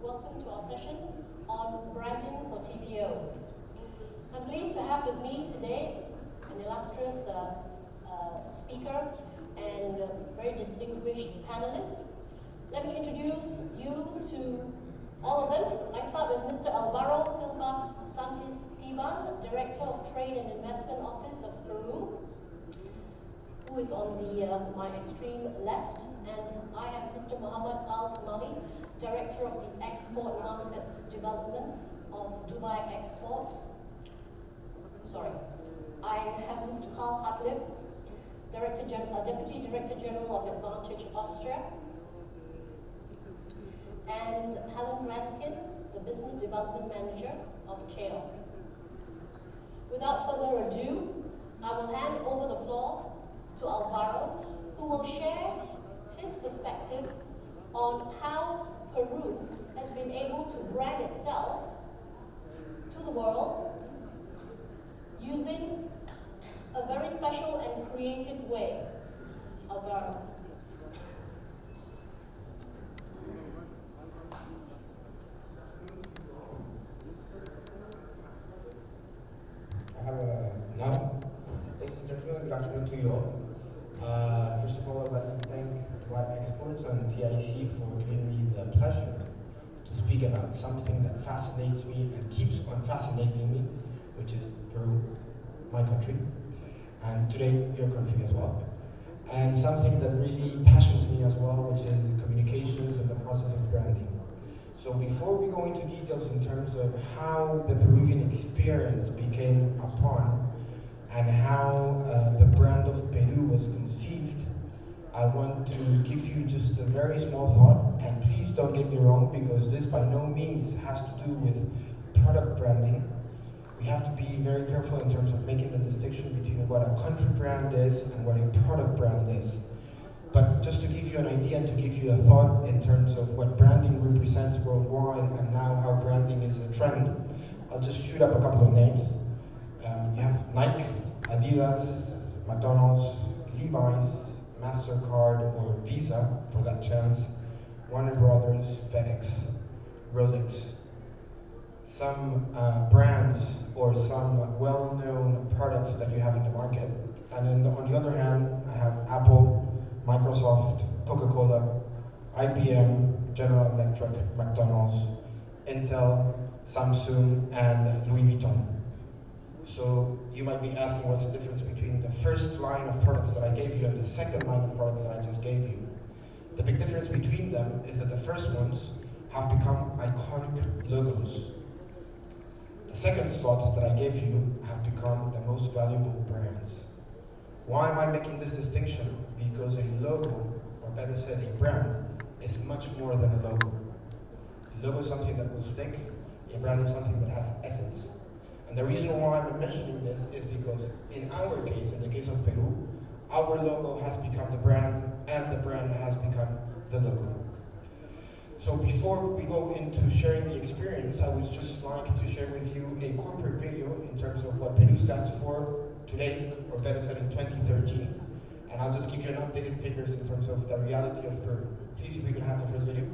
welcome to our session on branding for TPOs. I'm pleased to have with me today an illustrious speaker and very distinguished panelist. Let me introduce you to all of them. I start with Mr. Alvaro Silva-Santisteban, Director of Trade and Investment Office of Peru, who is on my extreme left, and I have Mr. Mohammed Kamali, Director of the Export Markets Development of Dubai Exports. I have Mr. Karl Hartleb, Deputy Director General of Advantage Austria, and Helen Rankin, the Business Development Manager of Cheil. Without further ado, I will hand over the floor to Alvaro, who will share his perspective on how Peru has been able to brand itself to the world using a very special and creative way. Alvaro. Now, ladies and gentlemen, good afternoon to you all. First of all, I'd like to thank Dubai Exports and TIC for giving me the pleasure to speak about something that fascinates me and keeps on fascinating me, which is Peru, my country, and today your country as well. And something that really passions me as well, which is communications and the process of branding. So before we go into details in terms of how the Peruvian experience became upon and how the brand of Peru was conceived, I want to give you just a very small thought, and please don't get me wrong, because this by no means has to do with product branding. We have to be very careful in terms of making the distinction between what a country brand is and what a product brand is. But just to give you an idea and to give you a thought in terms of what branding represents worldwide and now how branding is a trend, I'll just shoot up a couple of names. You have Nike, Adidas, McDonald's, Levi's, MasterCard or Visa for that chance, Warner Brothers, FedEx, Rolex. Some brands or some well-known products that you have in the market. And then on the other hand, I have Apple, Microsoft, Coca-Cola, IBM, General Electric, McDonald's, Intel, Samsung, and Louis Vuitton. So you might be asking what's the difference between the first line of products that I gave you and the second line of products that I just gave you. The big difference between them is that the first ones have become iconic logos. The second slot that I gave you have become the most valuable brands. Why am I making this distinction? Because a logo, or better said a brand, is much more than a logo. A logo is something that will stick, a brand is something that has essence. And the reason why I'm mentioning this is because in our case, in the case of Peru, our logo has become the brand and the brand has become the logo. So before we go into sharing the experience, I would just like to share with you a corporate video in terms of what Peru stands for today, or better said in 2013. And I'll just give you an updated figures in terms of the reality of Peru. Please, if we can have the first video.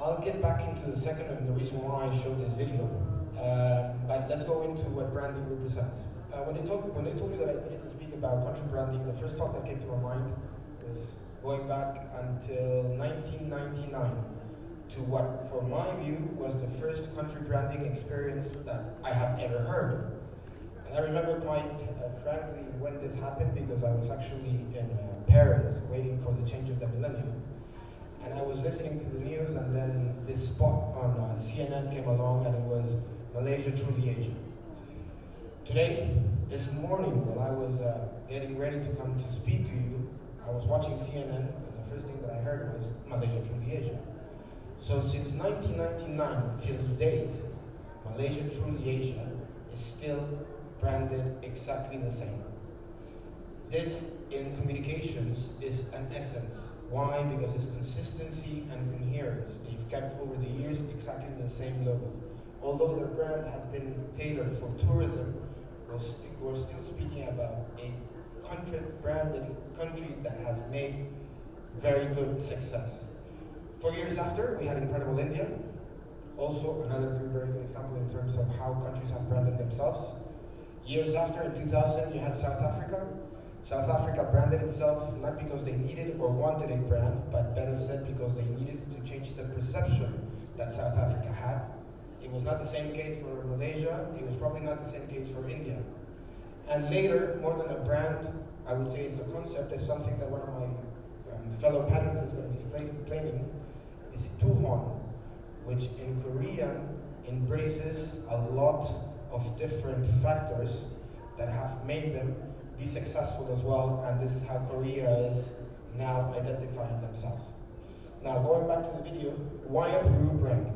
I'll get back into the second and the reason why I showed this video. But let's go into what branding represents. When they told me that I needed to speak about country branding, the first thought that came to my mind was going back until 1999 to what, for my view, was the first country branding experience that I have ever heard. And I remember quite frankly when this happened, because I was actually in Paris waiting for the change of the millennium. And I was listening to the news, and then this spot on CNN came along, and it was Malaysia truly Asia. Today, this morning, while I was getting ready to come to speak to you, I was watching CNN, and the first thing that I heard was Malaysia truly Asia. So since 1999 till date, Malaysia truly Asia is still branded exactly the same. This, in communications, is an essence. Why? Because it's consistency and coherence. They've kept over the years exactly the same logo. Although their brand has been tailored for tourism, we're still speaking about a branded country that has made very good success. 4 years after, we had incredible India. Also, another very good example in terms of how countries have branded themselves. Years after, in 2000, you had South Africa. South Africa branded itself not because they needed or wanted a brand, but better said, because they needed to change the perception that South Africa had. It was not the same case for Malaysia. It was probably not the same case for India. And later, more than a brand, I would say it's a concept. It's something that one of my fellow panelists is going to be explaining. Is Tuhon, which in Korean embraces a lot of different factors that have made them be successful as well, and this is how Korea is now identifying themselves. Now, going back to the video, why a Peru brand?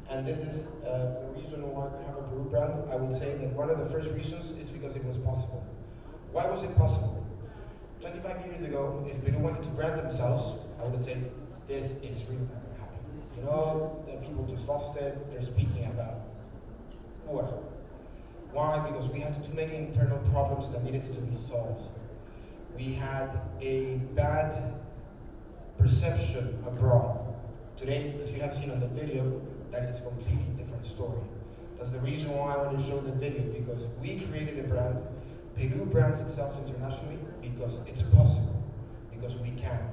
And this is the reason why we have a Peru brand. I would say that one of the first reasons is because it was possible. Why was it possible? 25 years ago, if Peru wanted to brand themselves, I would say, this is really not going to happen. You know, the people just lost it, they're speaking about whatever. Why? Because we had too many internal problems that needed to be solved. We had a bad perception abroad. Today, as you have seen on the video, that is a completely different story. That's the reason why I want to show the video, because we created a brand. Peru brands itself internationally because it's possible, because we can.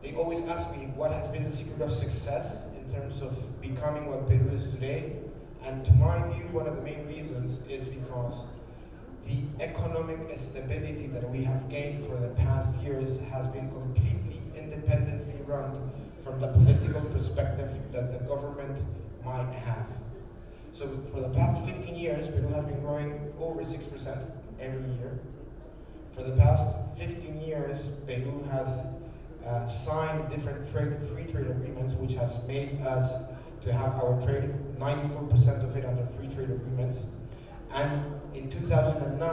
They always ask me what has been the secret of success in terms of becoming what Peru is today. And to my view, one of the main reasons is because the economic stability that we have gained for the past years has been completely independently run from the political perspective that the government might have. So for the past 15 years, Peru has been growing over 6% every year. For the past 15 years, Peru has signed different free trade agreements, which has made us to have our trade, 94% of it under free trade agreements. And in 2009,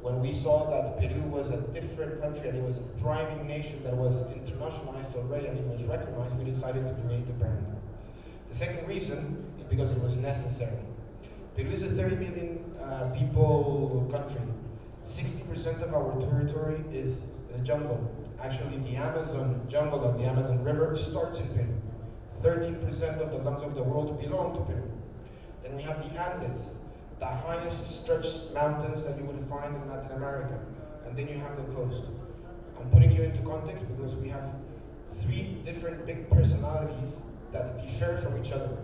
when we saw that Peru was a different country and it was a thriving nation that was internationalized already and it was recognized, we decided to create a brand. The second reason is because it was necessary. Peru is a 30 million people country. 60% of our territory is the jungle. Actually, the Amazon jungle of the Amazon River starts in Peru. 13% of the lungs of the world belong to Peru. Then we have the Andes, the highest stretched mountains that you would find in Latin America. And then you have the coast. I'm putting you into context because we have three different big personalities that differ from each other.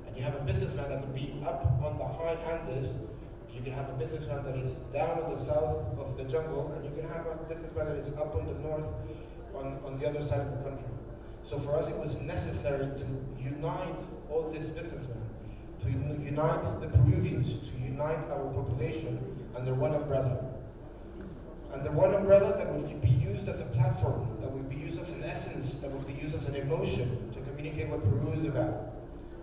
And you have a businessman that could be up on the high Andes. You can have a businessman that is down on the south of the jungle, and you can have a businessman that is up on the north, on the other side of the country. So for us, it was necessary to unite all these businessmen, to unite the Peruvians, to unite our population under one umbrella. Under one umbrella that would be used as a platform, that would be used as an essence, that would be used as an emotion to communicate what Peru is about.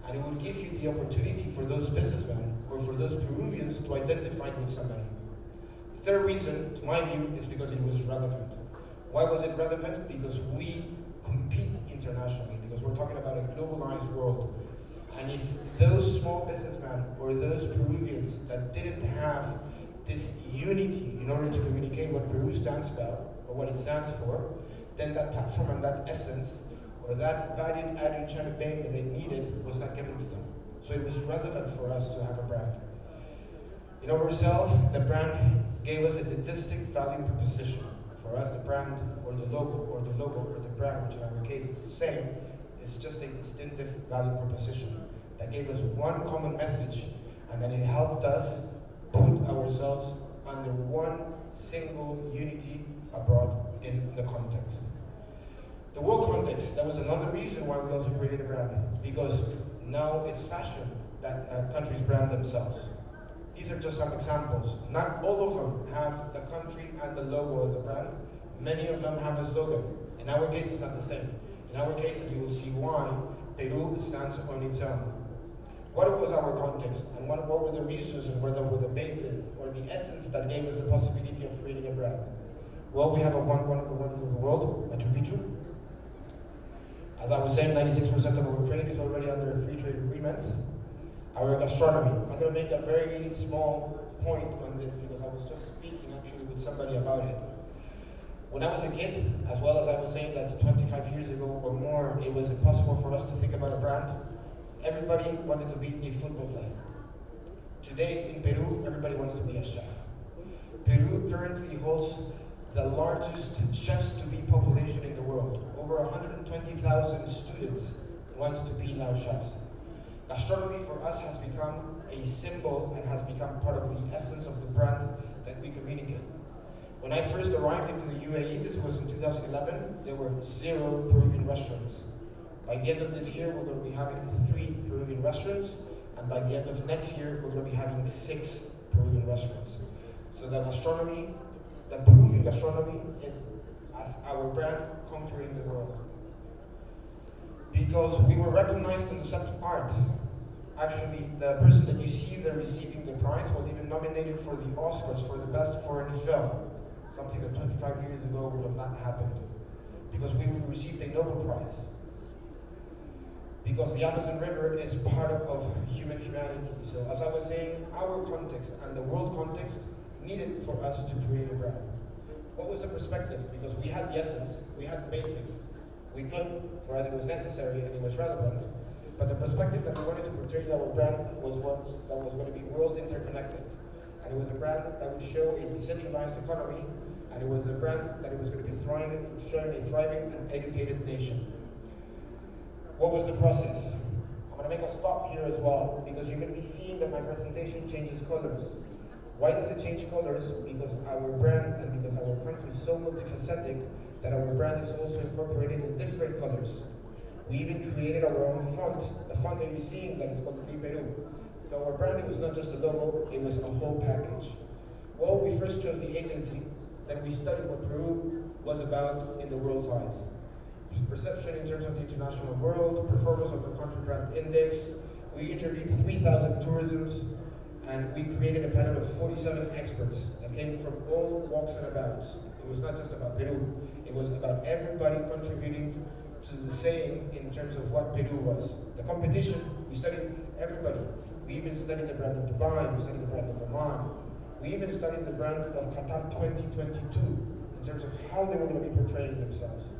And it would give you the opportunity for those businessmen or for those Peruvians to identify with somebody. The third reason, to my view, is because it was relevant. Why was it relevant? Because we compete internationally, because we're talking about a globalized world. And if those small businessmen or those Peruvians that didn't have this unity in order to communicate what Peru stands about or what it stands for, then that platform and that essence or or that valued added champagne that they needed was not given to them. So it was relevant for us to have a brand. In oversell, the brand gave us a distinct value proposition. For us, the brand or the logo or the brand, which in our case is the same, is just a distinctive value proposition that gave us one common message, and then it helped us put ourselves under one single unity abroad in the context. The world context, that was another reason why we also created a brand, because now it's fashion that countries brand themselves. These are just some examples. Not all of them have the country and the logo as a brand. Many of them have a slogan. In our case, it's not the same. In our case, and you will see why, Peru stands on its own. What was our context, and what were the reasons, and what were the basis, or the essence that gave us the possibility of creating a brand? Well, we have one of the wonders of the world, Machu Picchu. As I was saying, 96% of our trade is already under free trade agreements. Our gastronomy. I'm going to make a very small point on this because I was just speaking actually with somebody about it. When I was a kid, as well as I was saying that 25 years ago or more, it was impossible for us to think about a brand. Everybody wanted to be a football player. Today in Peru, everybody wants to be a chef. Peru currently holds the largest chefs-to-be population in the world. Over 120,000 students want to be now chefs. Gastronomy for us has become a symbol and has become part of the essence of the brand that we communicate. When I first arrived into the UAE, this was in 2011, there were 0 Peruvian restaurants. By the end of this year, we're going to be having 3 Peruvian restaurants, and by the end of next year, we're going to be having 6 Peruvian restaurants. So the gastronomy, the Peruvian gastronomy is, as our brand, conquering the world. Because we were recognized in the subject art. Actually, the person that you see there receiving the prize was even nominated for the Oscars for the best foreign film. Something that 25 years ago would have not happened. Because we received a Nobel Prize. Because the Amazon River is part of humanity. So as I was saying, our context and the world context needed for us to create a brand. What was the perspective? Because we had the essence, we had the basics. We could, for us it was necessary and it was relevant. But the perspective that we wanted to portray in our brand was one that was going to be world interconnected. And it was a brand that would show a decentralized economy, and it was a brand that it was going to be showing a thriving and educated nation. What was the process? I'm going to make a stop here as well, because you're going to be seeing that my presentation changes colors. Why does it change colors? Because our brand and because our country is so multifaceted that our brand is also incorporated in different colors. We even created our own font, the font that you're seeing that is called Peru. So our branding was not just a logo, it was a whole package. Well, we first chose the agency, then we studied what Peru was about in the world's eyes. Perception in terms of the international world, performance of the country brand index. We interviewed 3,000 tourisms, and we created a panel of 47 experts that came from all walks and abouts. It was not just about Peru, it was about everybody contributing to the same in terms of what Peru was. The competition, we studied everybody. We even studied the brand of Dubai, we studied the brand of Oman. We even studied the brand of Qatar 2022 in terms of how they were going to be portraying themselves.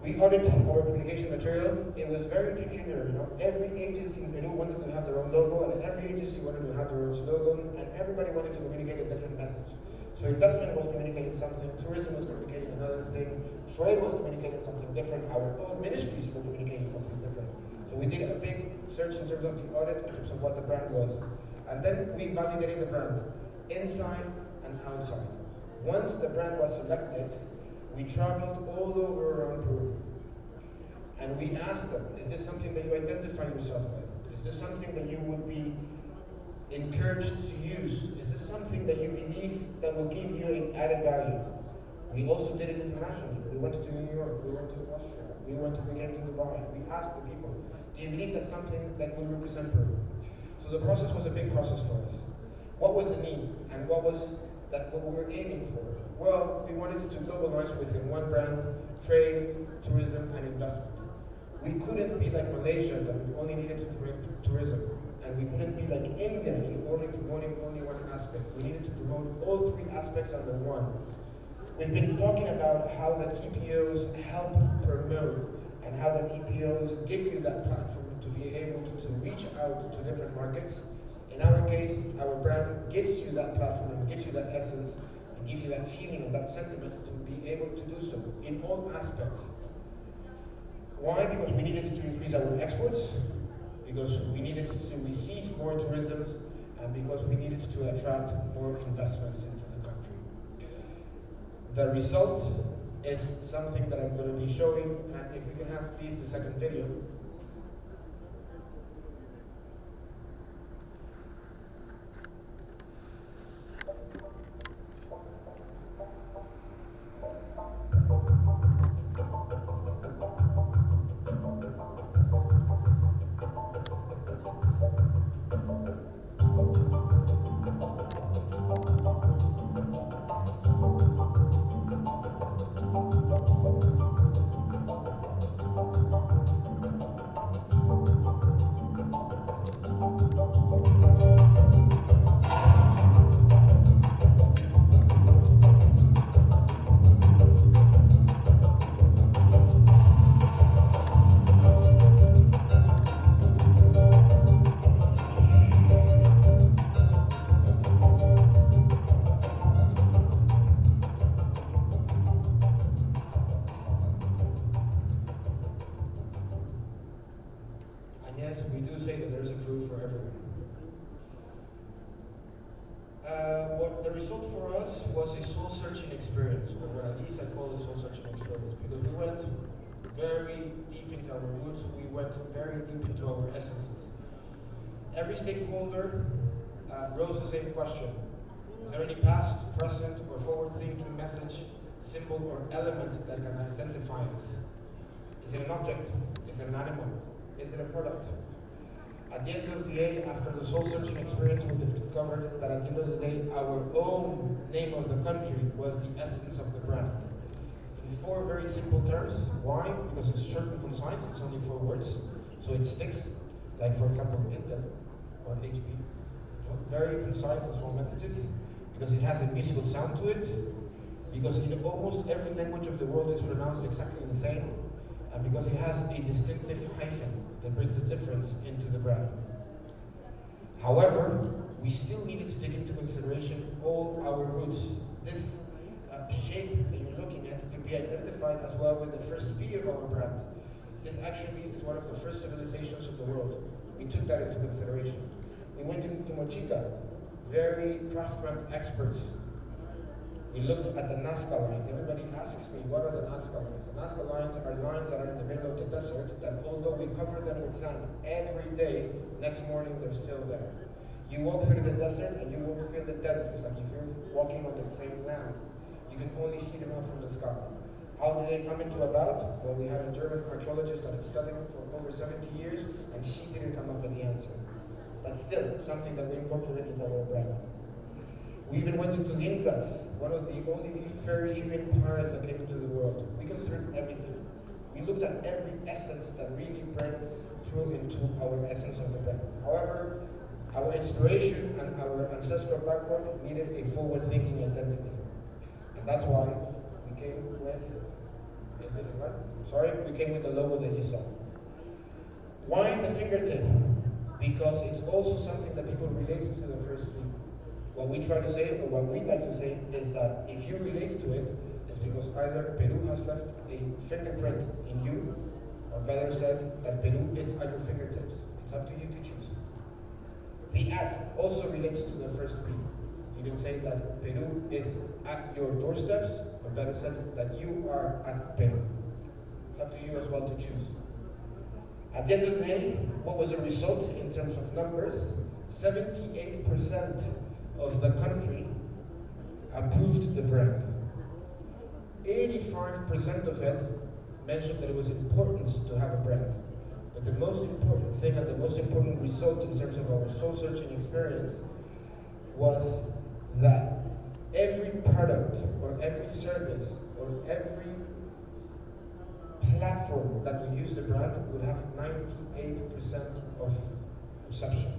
We audited our communication material. It was very peculiar, you know. Every agency in Peru wanted to have their own logo, and every agency wanted to have their own slogan, and everybody wanted to communicate a different message. So investment was communicating something, tourism was communicating another thing, trade was communicating something different, our own ministries were communicating something different. So we did a big search in terms of the audit, in terms of what the brand was. And then we validated the brand, inside and outside. Once the brand was selected, we traveled all over around Peru. And we asked them, is this something that you identify yourself with? Is this something that you would be encouraged to use? Is this something that you believe that will give you an added value? We also did it internationally. We went to New York, we went to Austria, we came to Dubai. We asked the people, do you believe that's something that will represent Peru? So the process was a big process for us. What was the need, and what was that what we were aiming for? Well, we wanted to globalize within one brand, trade, tourism, and investment. We couldn't be like Malaysia, that we only needed to promote tourism. And we couldn't be like India in only promoting only one aspect. We needed to promote all 3 aspects under one. We've been talking about how the TPOs help promote and how the TPOs give you that platform to be able to reach out to different markets. In our case, our brand gives you that platform and gives you that essence and gives you that feeling and that sentiment to be able to do so in all aspects. Why? Because we needed to increase our exports, because we needed to receive more tourism, and because we needed to attract more investments into the country. The result is something that I'm going to be showing, and if we can have please the second video. We do say that there's a clue for everyone. What the result for us was a soul-searching experience, or what at least I call a soul-searching experience, because we went very deep into our roots, we went very deep into our essences. Every stakeholder rose the same question. Is there any past, present, or forward-thinking message, symbol, or element that can identify us? Is it an object? Is it an animal? Is it a product? At the end of the day, after the soul-searching experience, we discovered that at the end of the day, our own name of the country was the essence of the brand. In 4 very simple terms. Why? Because it's short and concise, it's only 4 words, so it sticks. Like for example, Intel or HP. Very concise and small messages, because it has a musical sound to it, because in almost every language of the world is pronounced exactly the same, and because it has a distinctive hyphen that brings a difference into the brand. However, we still needed to take into consideration all our roots. This shape that you're looking at can be identified as well with the first P of our brand. This actually is one of the first civilizations of the world. We took that into consideration. We went into Mochica, very craftsman experts. We looked at the Nazca lines. Everybody asks me, what are the Nazca lines? The Nazca lines are lines that are in the middle of the desert that although we cover them with sand every day, next morning they're still there. You walk through the desert and you won't feel the dent. It's like if you're walking on the plain land. You can only see them out from the sky. How did they come into about? Well, we had a German archaeologist that had studied for over 70 years and she didn't come up with the answer. But still, something that we incorporated into our brand. We even went into the Incas, one of the only very few empires that came into the world. We considered everything. We looked at every essence that really brought through into our essence of the brand. However, our inspiration and our ancestral background needed a forward-thinking identity. And that's why we came with, we came with the logo that you saw. Why the fingertip? Because it's also something that people relate to the first beat. What we try to say, or what we like to say, is that if you relate to it, it's because either Peru has left a fingerprint in you, or better said, that Peru is at your fingertips. It's up to you to choose. The at also relates to the first P. You can say that Peru is at your doorsteps, or better said, that you are at Peru. It's up to you as well to choose. At the end of the day, what was the result in terms of numbers? 78% of the country approved the brand. 85% of it mentioned that it was important to have a brand. But the most important thing and the most important result in terms of our soul-searching experience was that every product or every service or every platform that would use the brand would have 98% of reception.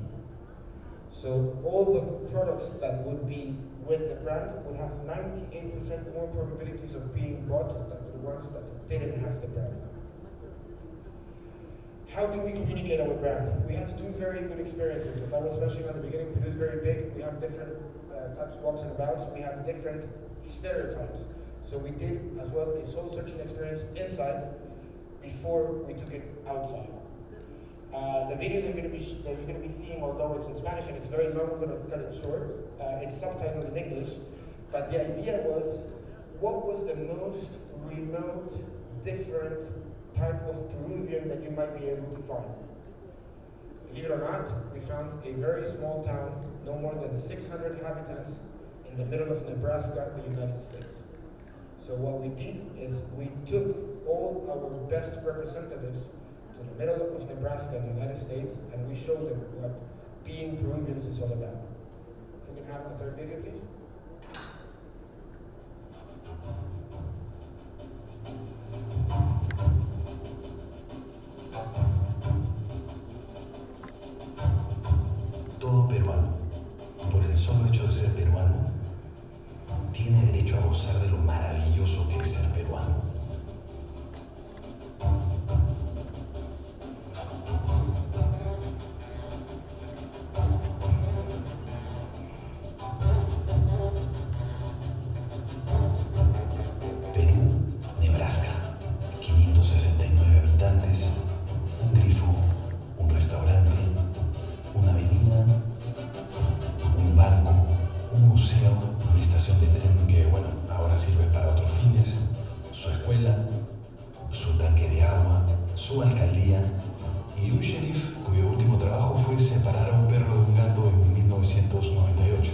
So all the products that would be with the brand would have 98% more probabilities of being bought than the ones that didn't have the brand. how do we communicate our brand? We had two very good experiences. As I was mentioning at the beginning, Peru is very big. We have different types of walks and abouts. We have different stereotypes. So we did as well a soul searching experience inside before we took it outside. The video that you're going to be seeing, although it's in Spanish and it's very long, we're going to cut it short. It's subtitled in English, but the idea was, what was the most remote, different type of Peruvian that you might be able to find? Believe it or not, we found a very small town, no more than 600 inhabitants, in the middle of Nebraska, the United States. So what we did is we took all our best representatives to the middle of Nebraska in the United States, and we showed them what being Peruvians is all about. If we can have the third video, please. Todo peruano, por el solo hecho de ser peruano, tiene derecho a gozar de lo maravilloso que es ser peruano. Perú, Nebraska, 569 habitantes, un grifo, un restaurante, una avenida, un banco, un museo, una estación de tren que, bueno, ahora sirve para otros fines, su escuela, su tanque de agua, su alcaldía y un sheriff cuyo último trabajo fue separar a un perro de un gato en 1998.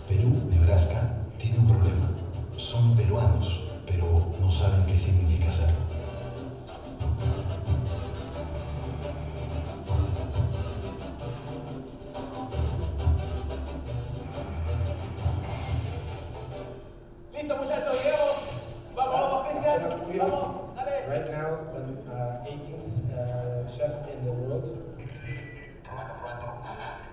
Perú, Nebraska, tiene un problema. Son peruanos, pero no saben qué significa serlo. Listo, muchachos, Diego. Vamos, Cristian. Vamos, dale. Right now, the 18th chef in the world.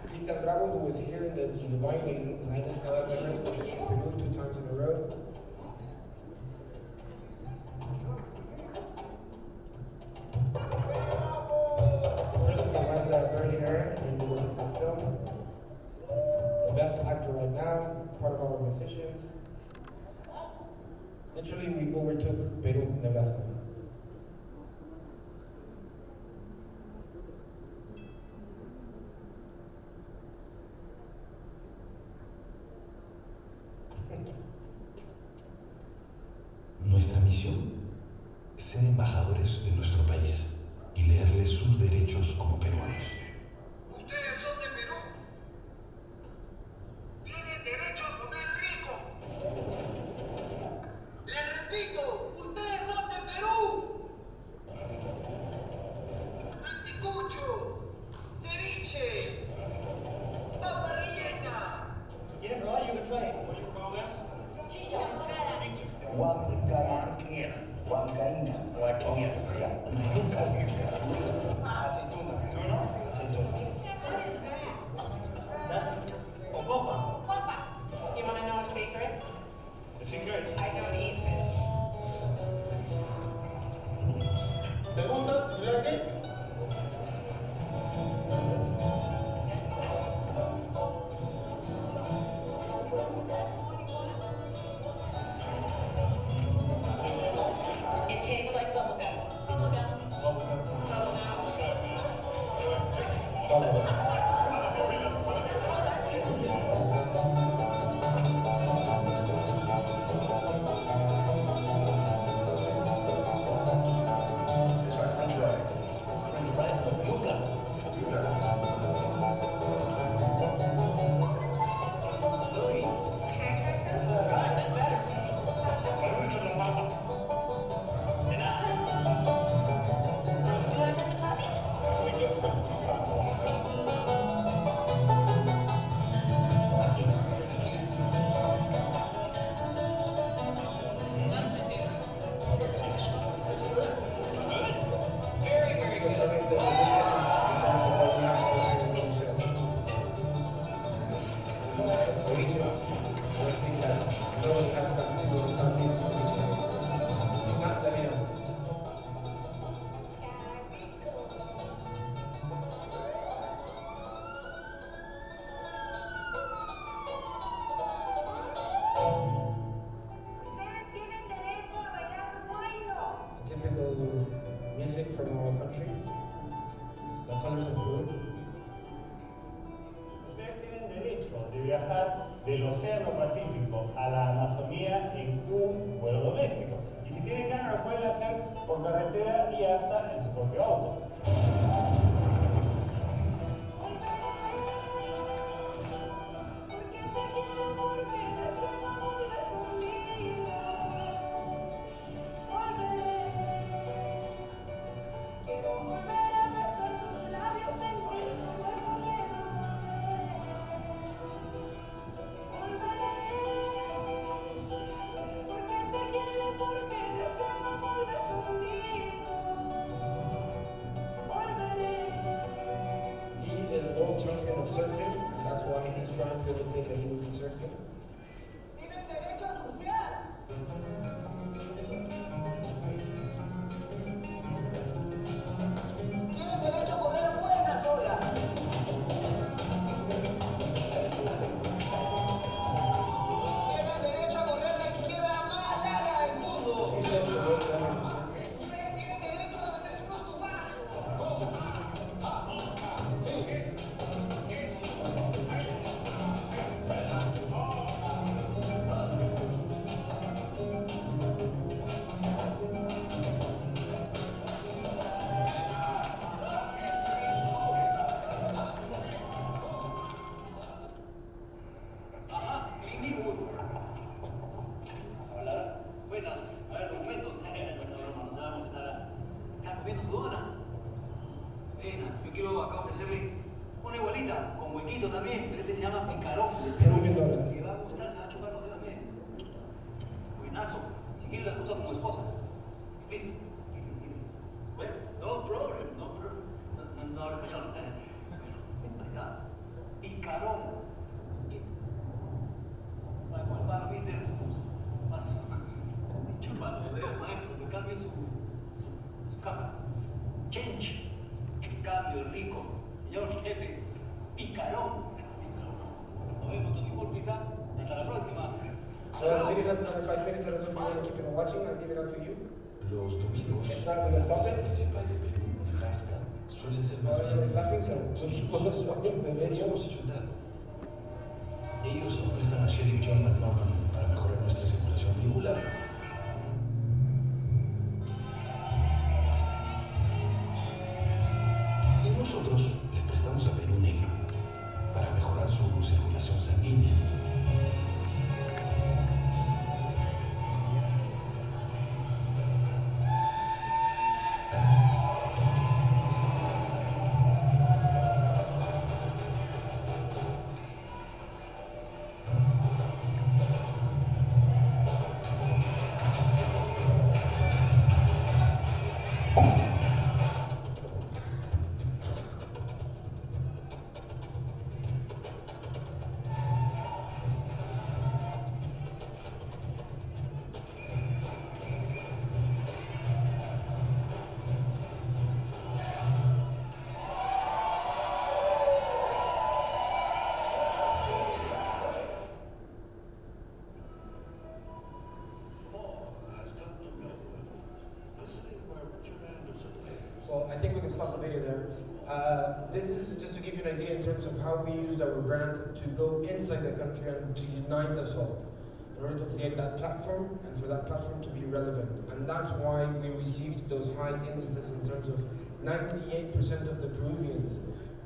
Cristian Bravo, who was here in the wine United Arab Emirates for Peru 2 times in a row. The person who won the Burning Era in the film. The best actor right now, part of our musicians. Literally, we overtook Peru, Nebraska. Nuestra misión, ser embajadores de nuestro país y leerles sus derechos como peruanos. Ustedes son de Perú. Tienen derecho a comer rico. Les repito, ustedes son de Perú. Anticucho, ceviche, papa rellena. ¿Quieres probar? You can try it. What you call this? Chicha morada. Huancaína, aceituna, That's Ocopa. Copa. You want to know a secret? The secret. I don't eat fish. ¿Te gusta? ¿Mira aquí? Océano Pacífico a la Amazonía en un vuelo doméstico. Y si tienen ganas lo pueden hacer por carretera y hasta en su propio auto. Champion of surfing, and that's why he's trying to imitate that he will be surfing. Tienen derecho a surfear. Tienen derecho a poner buenas olas. Tienen derecho a poner la izquierda más larga del mundo. He says the world champion of surfing. Ustedes tienen derecho a meterse unos tubazos. Peruvian donuts. Le va a gustar, se va a chupar los dedos bien. Buenazo. Si quieres las usa como esposas. Please. Well, no problem, no problem. No hablo español. Ahí está. Picarón. Como el paro, ¿viste? Paso. Chupa los dedos, maestro. Que cambie su capa. Change. Cambio rico. Señor jefe. Picarón. Nos vemos, Tony Pizza. Hasta la próxima. So the video has another 5 minutes. I don't know if you want to keep on watching. I'll give it up to you. Los domingos, If not, we'll stop la it. principal de Perú, Nebraska, suelen ser más Everyone is bien. laughing, so we'll keep on watching the Nos video. hemos hecho un trato. Ellos nos prestan a Sheriff John McNaughton para mejorar nuestra circulación regular. Y nosotros les prestamos a Perú Negro para mejorar su circulación sanguínea. Well, I think we can stop the video there. This is just to give you an idea in terms of how we used our brand to go inside the country and to unite us all in order to create that platform and for that platform to be relevant. And that's why we received those high indices in terms of 98% of the Peruvians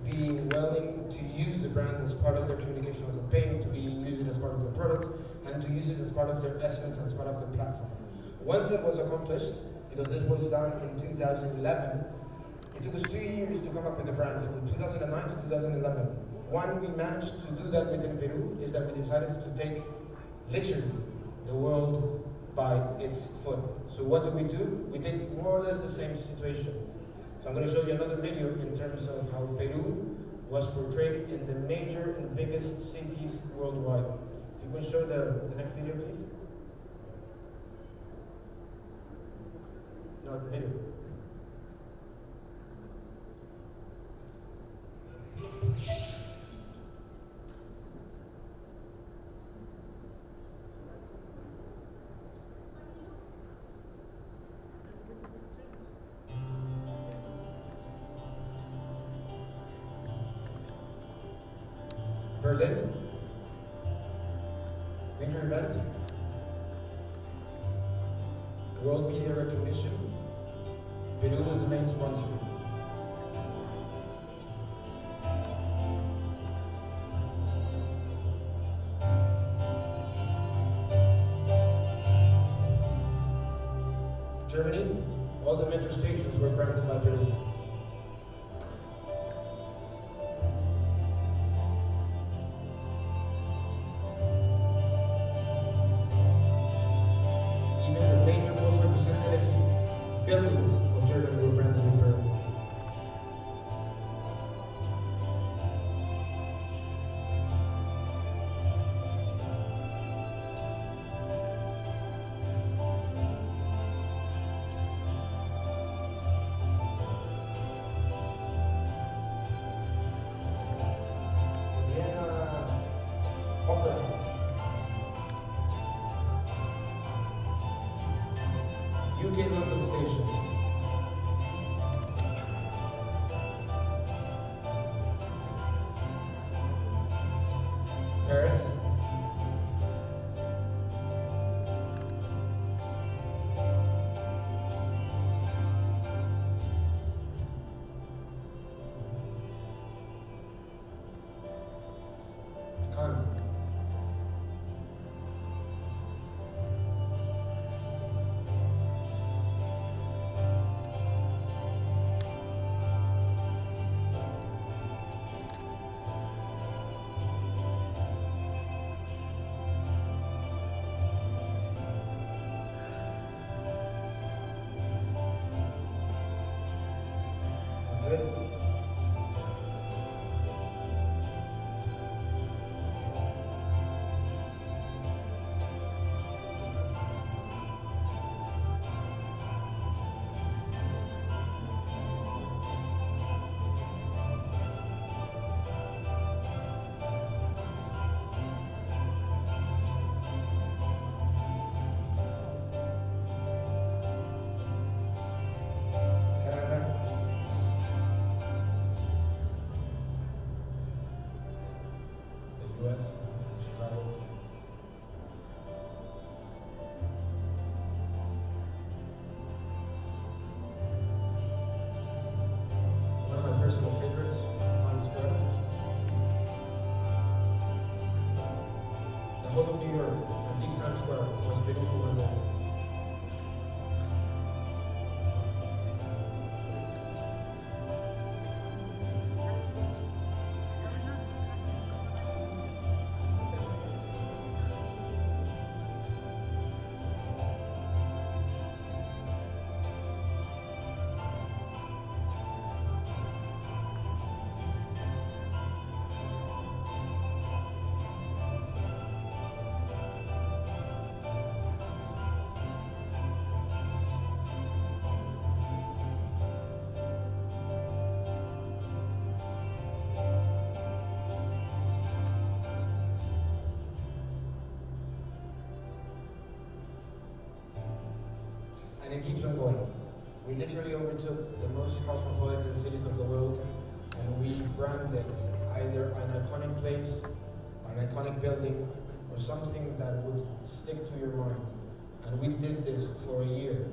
being willing to use the brand as part of their communicational campaign, to use it as part of their products, and to use it as part of their essence, as part of their platform. Once that was accomplished, because this was done in 2011, it took us 2 years to come up with the brand, from 2009 to 2011. One, we managed to do that within Peru, is that we decided to take, literally, the world by its foot. So what did? We did more or less the same situation. So I'm going to show you another video in terms of how Peru was portrayed in the major and biggest cities worldwide. If you can show the next video, please. No, video. Berlin. major event, world media recognition. Peru is the main sponsor. Germany, all the metro stations were branded by Peru. Even the major most representative buildings of Germany were branded in Peru. UK London Station. Paris. Cannes. Madrid. Canada. The US, Chicago. One of my personal favorites, Times Square. The whole of New York, at least Times Square, was beautiful and warm. And it keeps on going. We literally overtook the most cosmopolitan cities of the world, and we branded either an iconic place, an iconic building, or something that would stick to your mind. And we did this for a year.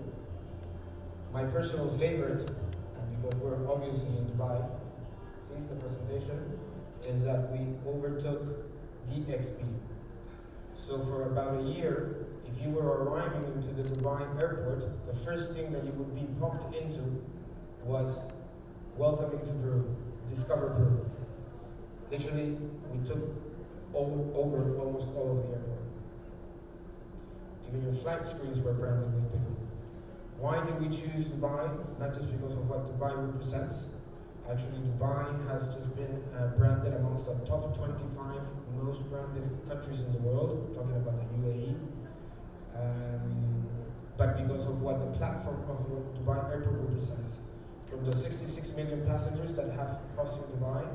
My personal favorite, and because we're obviously in Dubai, please the presentation, is that we overtook DXB. So for about a year, if you were arriving into the Dubai airport, the first thing that you would be popped into was welcoming to Peru, discover Peru. Literally, we took over almost all of the airport. Even your flight screens were branded with Peru. Why did we choose Dubai? Not just because of what Dubai represents. Actually, Dubai has just been branded amongst the top 25 most branded countries in the world, talking about the UAE. But because of what the platform of what Dubai Airport represents. From the 66 million passengers that have crossing Dubai,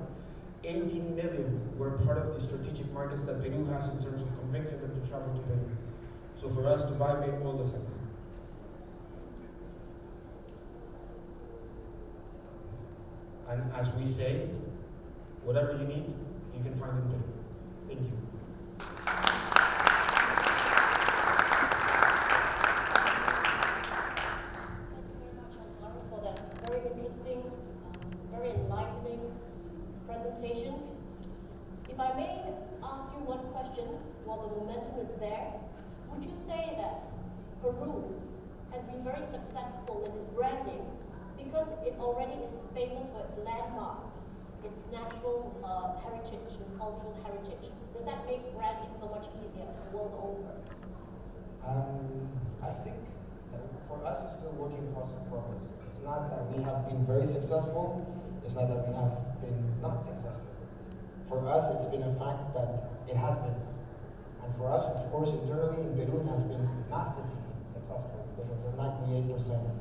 18 million were part of the strategic markets that Peru has in terms of convincing them to travel to Peru. So for us, Dubai made all the sense. And as we say, whatever you need, you can find in Peru. Thank you. enlightening presentation. If I may ask you one question while the momentum is there, would you say that Peru has been very successful in its branding because it already is famous for its landmarks, its natural heritage and cultural heritage? Does that make branding so much easier the world over? I think that for us it's still work in progress. It's not that we have been very successful, it's not that we have been not successful. For us it's been a fact that it has been. And for us, of course, internally in Peru it has been massively successful because of the 98%.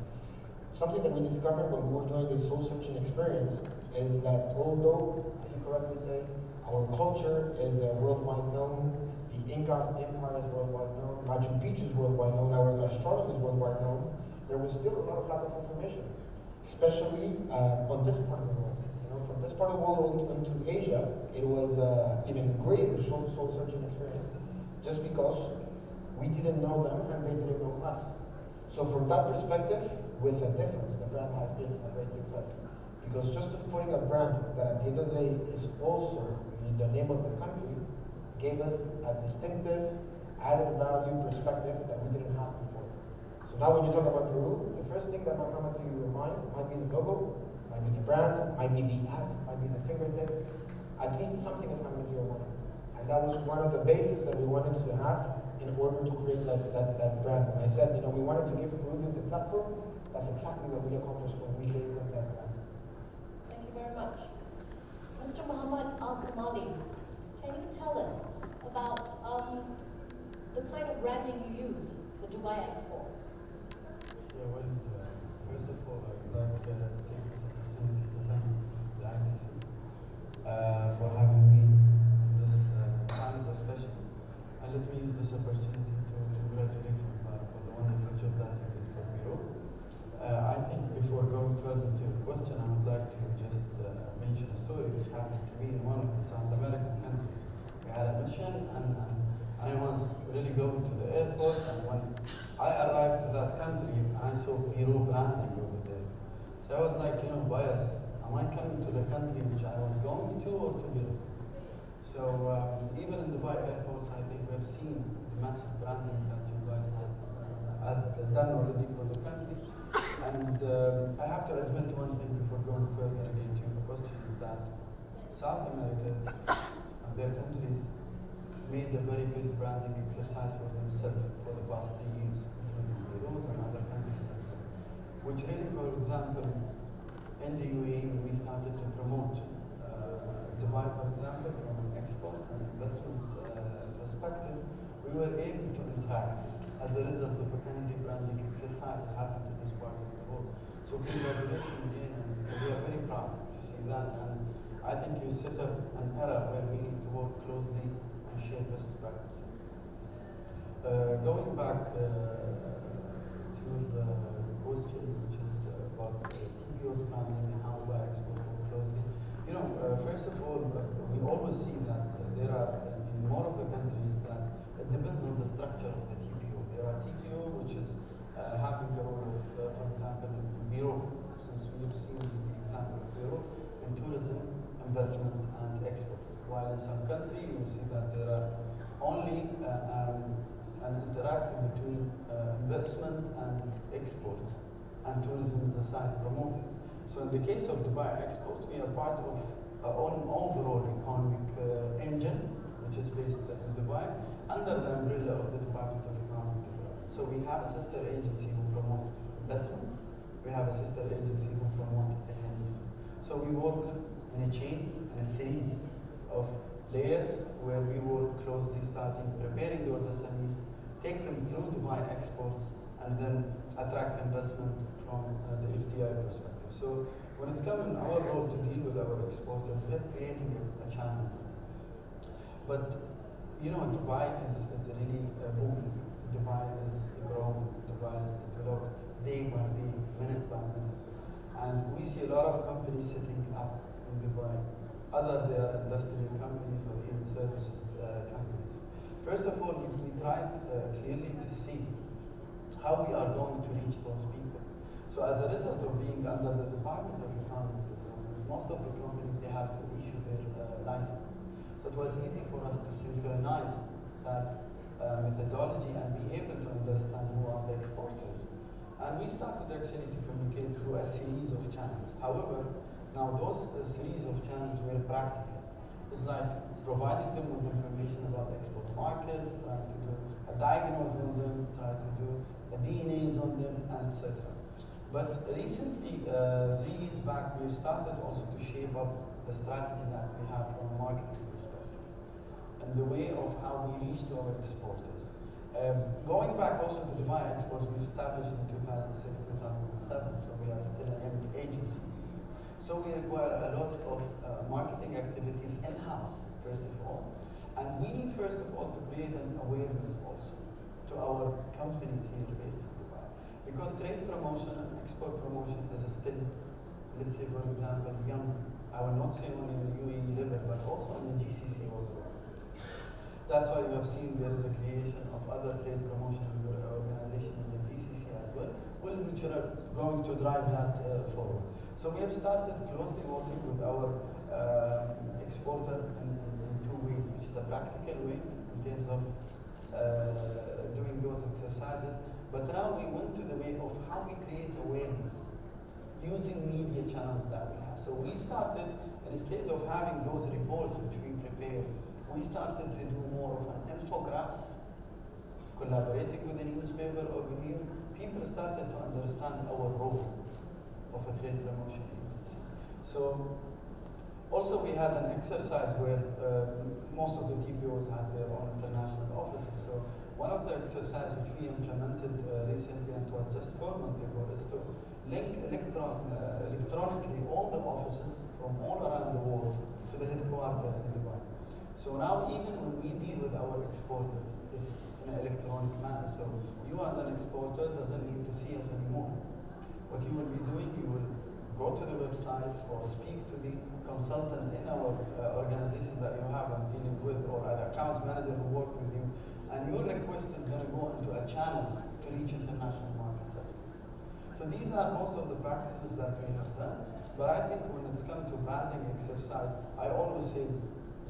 Something that we discovered when we were doing this soul searching experience is that although, as you correctly say, our culture is worldwide known, the Inca Empire is worldwide known, Machu Picchu is worldwide known, our gastronomy is worldwide known, there was still a lot of lack of information, especially on this part of the world. You know, from this part of the world into Asia, it was even greater soul searching experience, just because we didn't know them and they didn't know us. So from that perspective, with a difference, the brand has been a great success. Because just of putting a brand that at the end of the day is also the name of the country gave us a distinctive, added value perspective that we didn't have before. So now when you talk about Peru, the first thing that might come into your mind might be the logo, might be the brand, might be the ad, might be the fingertip. At least something is coming into your mind. And that was one of the bases that we wanted to have in order to create that brand. When I said, you know, we wanted to give Peruvians a platform, that's exactly what we accomplished when we gave them that brand. Thank you very much. Mr. Mohammed Al-Kamali, can you tell us about the kind of branding you use for Dubai exports? Yeah, well, first of all, I would like to take this opportunity to thank the ITC for having me in this panel discussion. And let me use this opportunity to congratulate you for the wonderful job that you did for Peru. I think before going further to your question, I would like to just mention a story which happened to me in one of the South American countries. We had a mission and I was really going to the airport, and when I arrived to that country, I saw Peru branding over there. So I was like, you know, bias, am I coming to the country which I was going to or to Peru? So even in Dubai airports, I think we have seen the massive branding that you guys have done already for the country. And I have to admit one thing before going further again to your question is that South America and their countries made a very good branding exercise for themselves for the past 3 years, including Peru and other countries as well. Which really, for example, in the UAE, we started to promote Dubai, for example, from an exports and investment perspective, we were able to interact as a result of a country branding exercise that happened to this part of the world. So congratulations again, and we are very proud to see that. And I think you set up an era where we need to work closely and share best practices. Going back to your question, which is about TPO's branding and how to export more closely. You know, first of all, we always see that there are, in more of the countries, that it depends on the structure of the TPO. There are TPO which is having a role of, for example, Peru, since we've seen the example of Peru, in tourism, investment, and export. While in some countries, you will see that there are only an interaction between investment and exports, and tourism is a side promoted. So in the case of Dubai Export, we are part of our own overall economic engine, which is based in Dubai, under the umbrella of the Department of Economic Development. So we have a sister agency who promote investment. We have a sister agency who promote SMEs. So we work in a chain, in a series of layers where we work closely, starting preparing those SMEs, take them through Dubai Exports, and then attract investment from the FDI perspective. So when it's come in our role to deal with our exporters, we are creating a channels. But you know, Dubai is really booming. Dubai is growing. Dubai is developed day by day, minute by minute. And we see a lot of companies setting up in Dubai. Other they are industrial companies or even services companies. First of all, we tried clearly to see how we are going to reach those people. So as a result of being under the Department of Economic Development, most of the companies, they have to issue their license. So it was easy for us to synchronize that methodology and be able to understand who are the exporters. And we started actually to communicate through a series of channels. However, now those series of channels were practical. It's like providing them with information about the export markets, trying to do a diagnosis on them, trying to do a DNAs on them, and etc. But recently, 3 years back, we've started also to shape up the strategy that we have from a marketing perspective and the way of how we reach to our exporters. Going back also to Dubai Export, we established in 2006, 2007, so we are still a young agency. So we require a lot of marketing activities in-house, first of all. And we need, first of all, to create an awareness also to our companies here based in Dubai. Because trade promotion and export promotion is still, let's say, for example, young. I will not say only in the UAE level, but also in the GCC overall. That's why you have seen there is a creation of other trade promotion organization in the GCC as well, which are going to drive that forward. So we have started closely working with our exporter in 2 ways, which is a practical way in terms of doing those exercises. But now we went to the way of how we create awareness using media channels that we have. So we started, instead of having those reports which we prepare, we started to do more of an infographics, collaborating with a newspaper or with you. People started to understand our role of a trade promotion agency. So also we had an exercise where most of the TPOs has their own international offices. So one of the exercises which we implemented recently, and it was just 4 months ago, is to link electronically all the offices from all around the world to the headquarters in Dubai. So now even when we deal with our exporter, it's in an electronic manner. So you as an exporter doesn't need to see us anymore. What you will be doing, you will go to the website or speak to the consultant in our organization that you have and dealing with, or an account manager who work with you, and your request is going to go into a channels to reach international markets as well. So these are most of the practices that we have done. But I think when it's come to branding exercise, I always say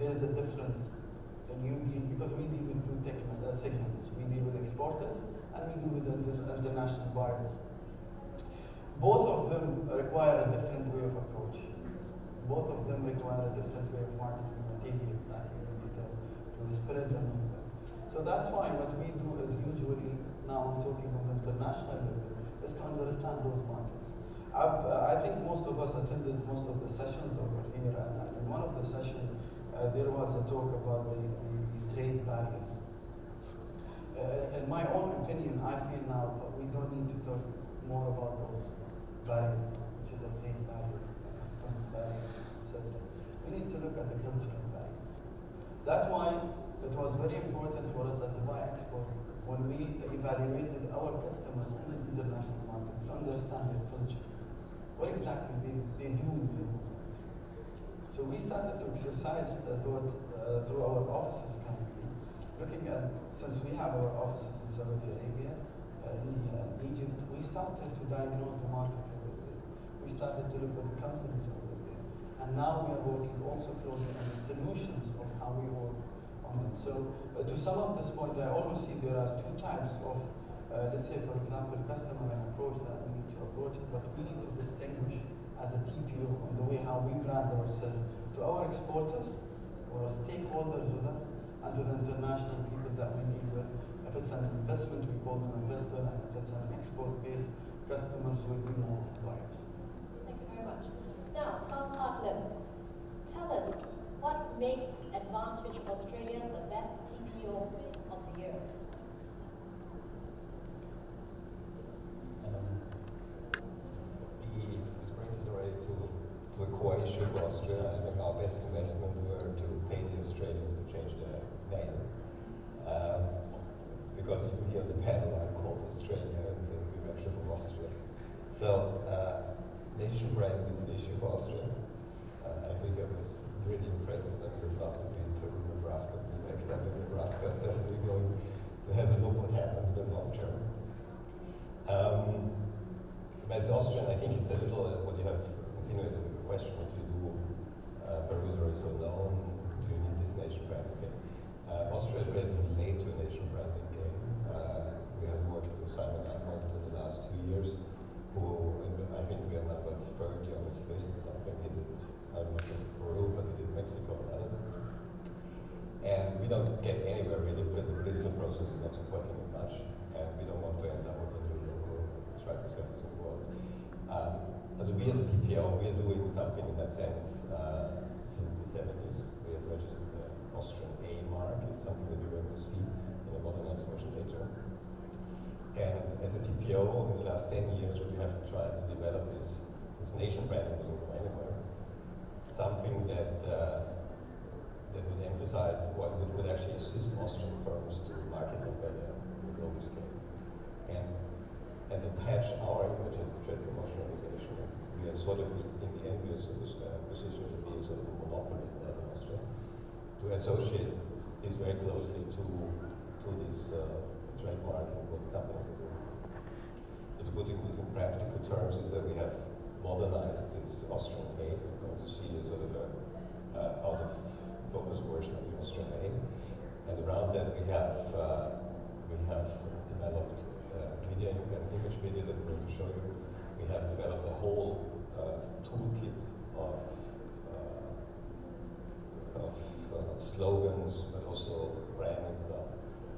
there is a difference when you deal, because we deal with 2 segments. We deal with exporters and we deal with international buyers. Both of them require a different way of approach. Both of them require a different way of marketing materials that you need to spread them. So that's why what we do is usually, now I'm talking on the international level, is to understand those markets. I think most of us attended most of the sessions over here, and in one of the sessions, there was a talk about the trade barriers. In my own opinion, I feel now we don't need to talk more about those barriers, which is a trade barriers, customs barriers, etc. We need to look at the cultural barriers. That's why it was very important for us at Dubai Export, when we evaluated our customers in the international markets, to understand their culture. What exactly they do in their market. So we started to exercise through our offices currently, looking at, since we have our offices in Saudi Arabia, India and Egypt, we started to diagnose the market over there. We started to look at the companies over there. And now we are working also closely on the solutions of how we work on them. So to sum up this point, I always see there are 2 types of, let's say for example, customer and approach that we need to approach, but we need to distinguish as a TPO on the way how we brand ourselves to our exporters or stakeholders with us, and to the international people that we deal with. If it's an investment, we call them investor, and if it's an export-based, customers will be more buyers. Thank you very much. Now, Karl Hartleb, tell us what makes Advantage Australia the best TPO of the year? This brings us already to a core issue for Austria. I think our best investment were to pay the Australians to change their name. Because even here on the panel I'm called Australia and we mentioned from Austria. So nation branding is an issue for Austria. I think I was really impressed, and I would have loved to be in Peru, Nebraska. Next time in Nebraska, I'm definitely going to have a look what happened in the long term. As Austrian, I think it's a little what you have insinuated with the question, what do you do is so known, do you need this nation branding thing? Austria is relatively late to a nation branding game. We have worked with Simon Arnold in the last 2 years, who, I think we are number 30 on his list or something. He did, I don't know, Peru, but he did Mexico and others. And we don't get anywhere really because the political process is not supporting it much, and we don't want to end up with a new logo and try to sell this in the world. As we as a TPO, we are doing something in that sense since the 70s. We have registered the Austrian A mark. It's something that we're going to see in a modernized version later. And as a TPO, in the last 10 years, what we have tried to develop is, since nation branding doesn't go anywhere, something that would emphasize what would actually assist Austrian firms to market them better on the global scale. And attach our image as the trade promotion organization. We are sort of in the envious position to be sort of a monopoly in that in Austria, to associate this very closely to this trademark and what the companies are doing. So to put this in practical terms is that we have modernized this Austrian A. We're going to see a sort of out of focus version of the Austrian A, and around that we have developed media and image video that we're going to show you. We have developed a whole toolkit of slogans, but also branding stuff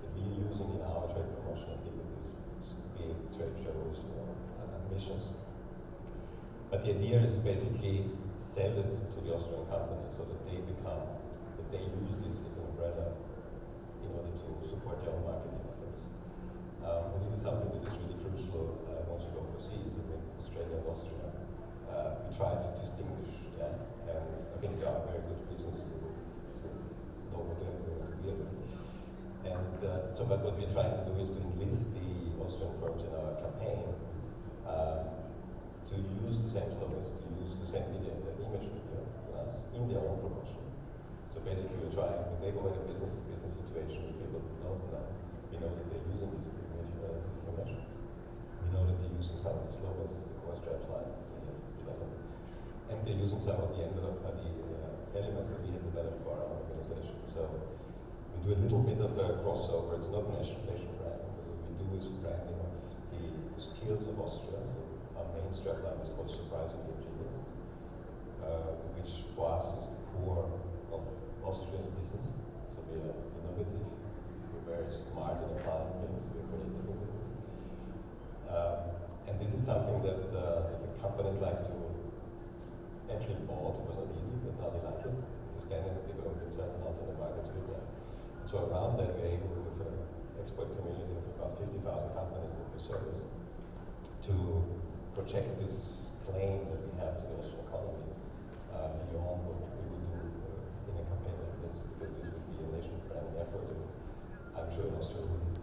that we are using in our trade promotion activities, be it trade shows or missions. But the idea is to basically sell it to the Austrian companies so that they use this as an umbrella in order to support their own marketing efforts. And this is something that is really crucial once you go overseas, in Australia and Austria. We try to distinguish that, and I think there are very good reasons to know what they're doing and what we are doing. And but what we're trying to do is to enlist the Austrian firms in our campaign to use the same slogans, to use the same image video in their own promotion. So basically we're trying, when they go in a business-to-business situation with people who don't know, we know that they're using this image. We know that they're using some of the slogans, the core strap lines that we have developed. And they're using some of the elements that we have developed for our organization. So we do a little bit of a crossover. It's not nation branding, but what we do is branding of the skills of Austria. So our main strapline is called Surprisingly Ingenious, which for us is the core of Austria's business. So we are innovative, we're very smart in applying things, we're creative in doing this. And this is something that the companies like to actually bought. It was not easy, but now they like it. They're standing, they're going themselves out in the markets with that. So around that, we're able, with an expert community of about 50,000 companies that we service, to project this claim that we have to the Austrian economy beyond what we would do in a campaign like this, because this would be a nation branding effort, and I'm sure in Austria wouldn't do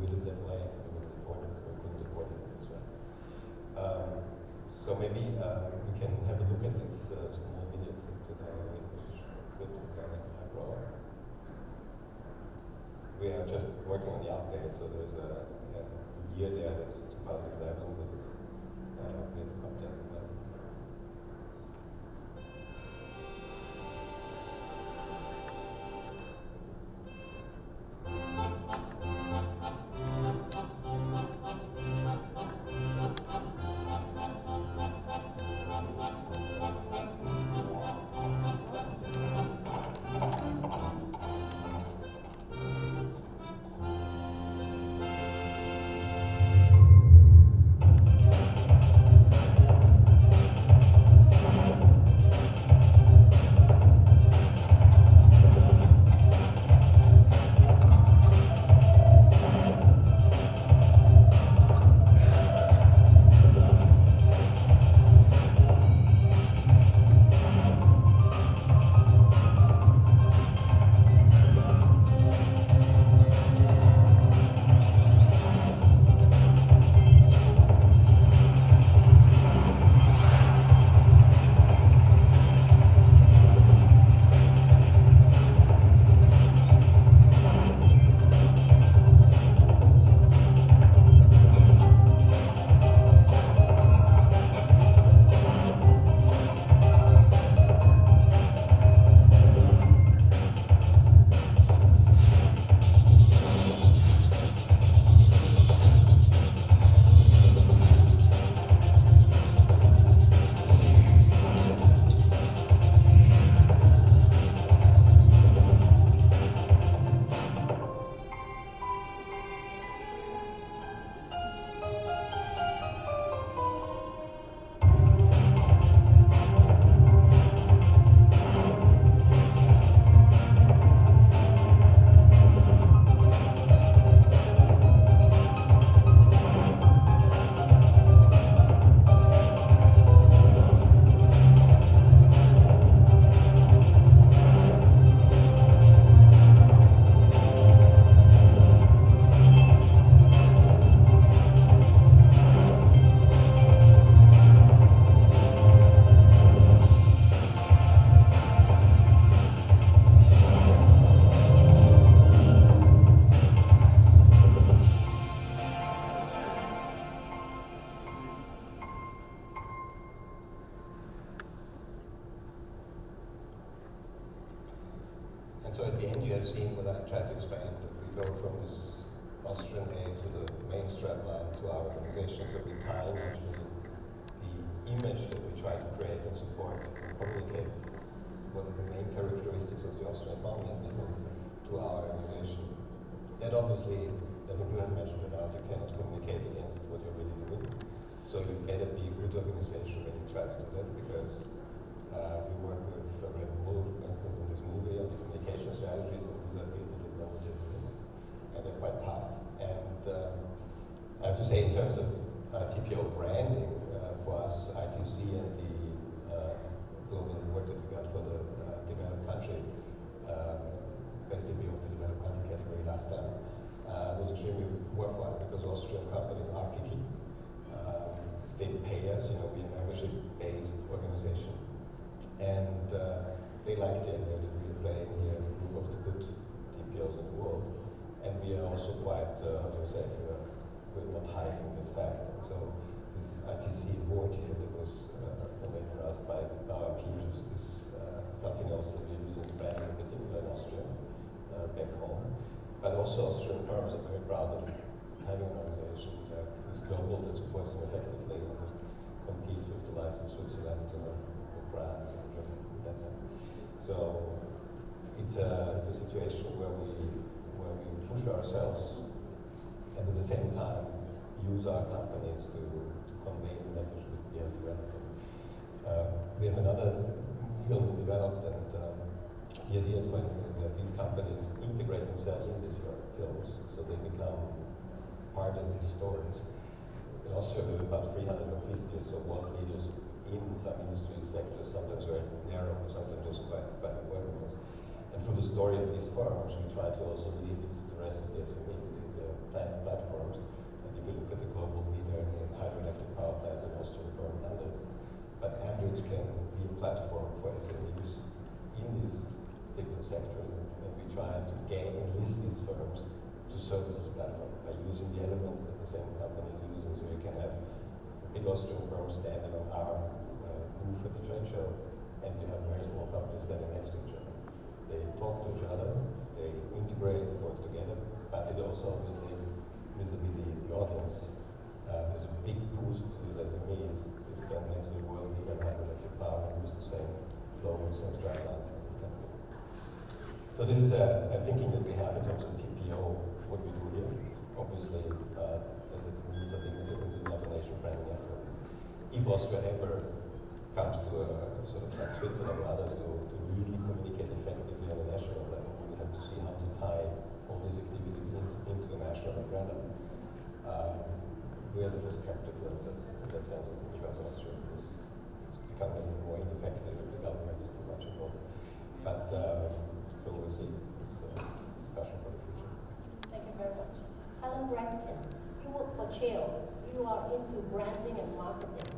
it in that way, and we wouldn't afford it, or couldn't afford it in this way. So maybe we can have a look at this small video clip that I brought. We are just working on the update, so there's a year there that's 2011 that is being updated. so at the end you have seen what I tried to explain, that we go from this Austrian A to the main strapline to our organization, so we tie actually the image that we try to create and support and communicate what are the main characteristics of the Austrian economy and businesses to our organization. That obviously, I think you have mentioned it out, you cannot communicate against what you're really doing. So you better be a good organization when you try to do that, because we work with Red Bull, for instance, in this movie on the communication strategies, and these are people that know what they're doing. And they're quite tough. And I have to say, in terms of TPO branding, for us, ITC and the global award that we got for the developed country, best TPO of the developed country category last time, was extremely worthwhile, because Austrian companies are picky. They pay us, we're a membership-based organization. And they like the idea that we are playing here in the group of the good TPOs in the world. And we are also quite, we're not hiding this fact. And so this ITC award here that was conveyed to us by our peers is something else that we're using branding, in particular in Austria, back home. But also Austrian firms are very proud of having an organization that is global, that supports them effectively, and that competes with the likes of Switzerland, France, and Germany, in that sense. So it's a situation where we push ourselves, and at the same time use our companies to convey the message that we have developed. We have another film developed, and the idea is, for instance, that these companies integrate themselves in these films, so they become part of these stories. In Austria, we have about 350 or so world leaders in some industry sectors, sometimes very narrow, but sometimes also quite important ones. And through the story of these firms, we try to also lift the rest of the SMEs, the platforms. And if you look at the global leader in hydroelectric power plants in Austrian firm Andritz, but Andritz can be a platform for SMEs in these particular sectors, and we try to enlist these firms to service this platform by using the elements that the same company is using. So you can have a big Austrian firm standing on our booth at the trade show, and you have very small companies standing next to each other. They talk to each other, they integrate, work together, but it also obviously vis-a-vis the audience. There's a big boost with SMEs that stand next to the world leader in hydroelectric power and use the same logo, same straplines, and these kind of things. So this is a thinking that we have in terms of TPO, what we do here. Obviously, the means are limited, and this is not a nation branding effort. If Austria ever comes to a sort of like Switzerland or others to really communicate effectively on a national level, we have to see how to tie all these activities into a national umbrella. We are a little skeptical in that sense with regards to Austria, because it's becoming a little more ineffective if the government is too much involved. But so we'll see. It's a discussion for the future. Thank you very much. Helen Rankin, you work for Cheil. You are into branding and marketing.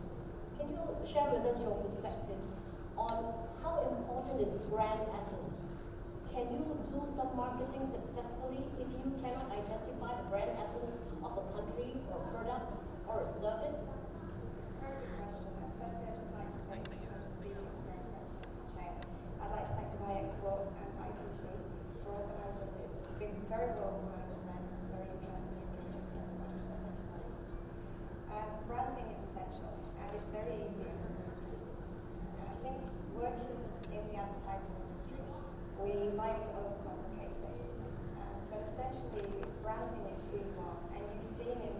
Can you share with us your perspective on how important is brand essence? Can you do some marketing successfully if you cannot identify the brand essence of a country or a product or a service? It's a very good question. Firstly, I'd just like to say being on Cheil. I'd like to thank Dubai Exports and ITC for organising it. It's been very well organised, and I'm very interested in engaging with them. So thank you very much. Branding is essential, and it's very easy and it's very straightforward. And I think working in the advertising industry, we like to overcomplicate things. But essentially, branding is who you are. And you've seen in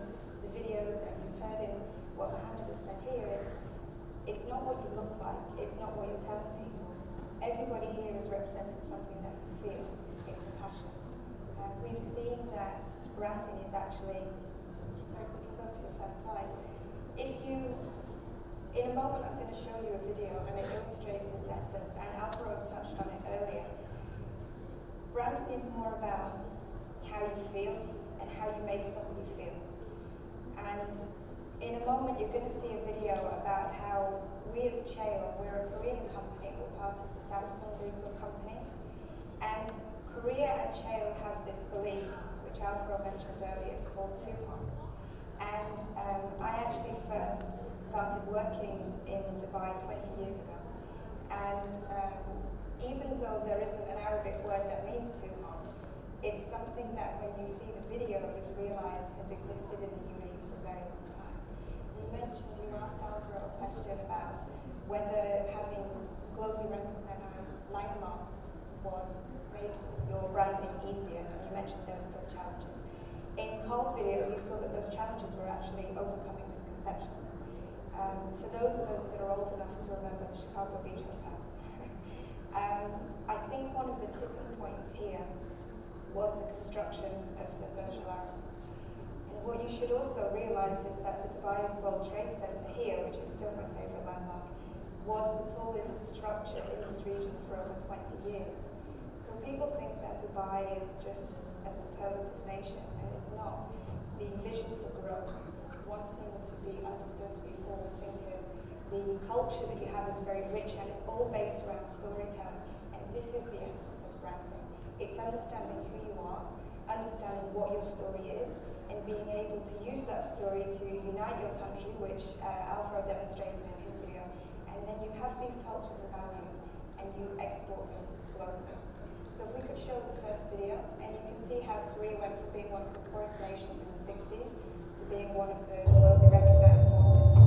the videos and you've heard in what Mohammed has said here, it's not what you look like, it's not what you're telling people. Everybody here has represented something that you feel. It's a passion. We've seen that branding is actually, sorry if we can go to the first slide. In a moment I'm going to show you a video and it illustrates this essence, and Alvaro touched on it earlier. Branding is more about how you feel and how you make somebody feel. And in a moment you're going to see a video about how we as Cheil, we're a Korean company, we're part of the Samsung group of companies. And Korea and Cheil have this belief, which Alvaro mentioned earlier, it's called Tuhon. And I actually first started working in Dubai 20 years ago. And even though there isn't an Arabic Arabic word that means Tuhon. It's something that when you see the video, you realise has existed in the UAE for a very long time. You asked Alvaro a question about whether having globally recognized landmarks made your branding easier, and you mentioned there were still challenges. In Karl's video, you saw that those challenges were actually overcoming misconceptions. For those of us that are old enough to remember the Chicago Beach Hotel, I think one of the tipping points here was the construction of the Burj Al Arab. And what you should also realize is that the Dubai World Trade Center here, which is still my favorite landmark, was the tallest structure in this region for over 20 years. So people think that Dubai is just a superlative nation, and it's not. The vision for growth, wanting to be understood, to be forward thinkers, the culture that you have is very rich, and it's all based around storytelling. And this is the essence of branding. It's understanding who you are, understanding what your story is, and being able to use that story to unite your country, which Alvaro demonstrated in his video. And then you have these cultures and values, and you export them globally. So if we could show the first video, and you can see how Korea went from being one of the poorest nations in the 60s to being one of the globally recognized forces today.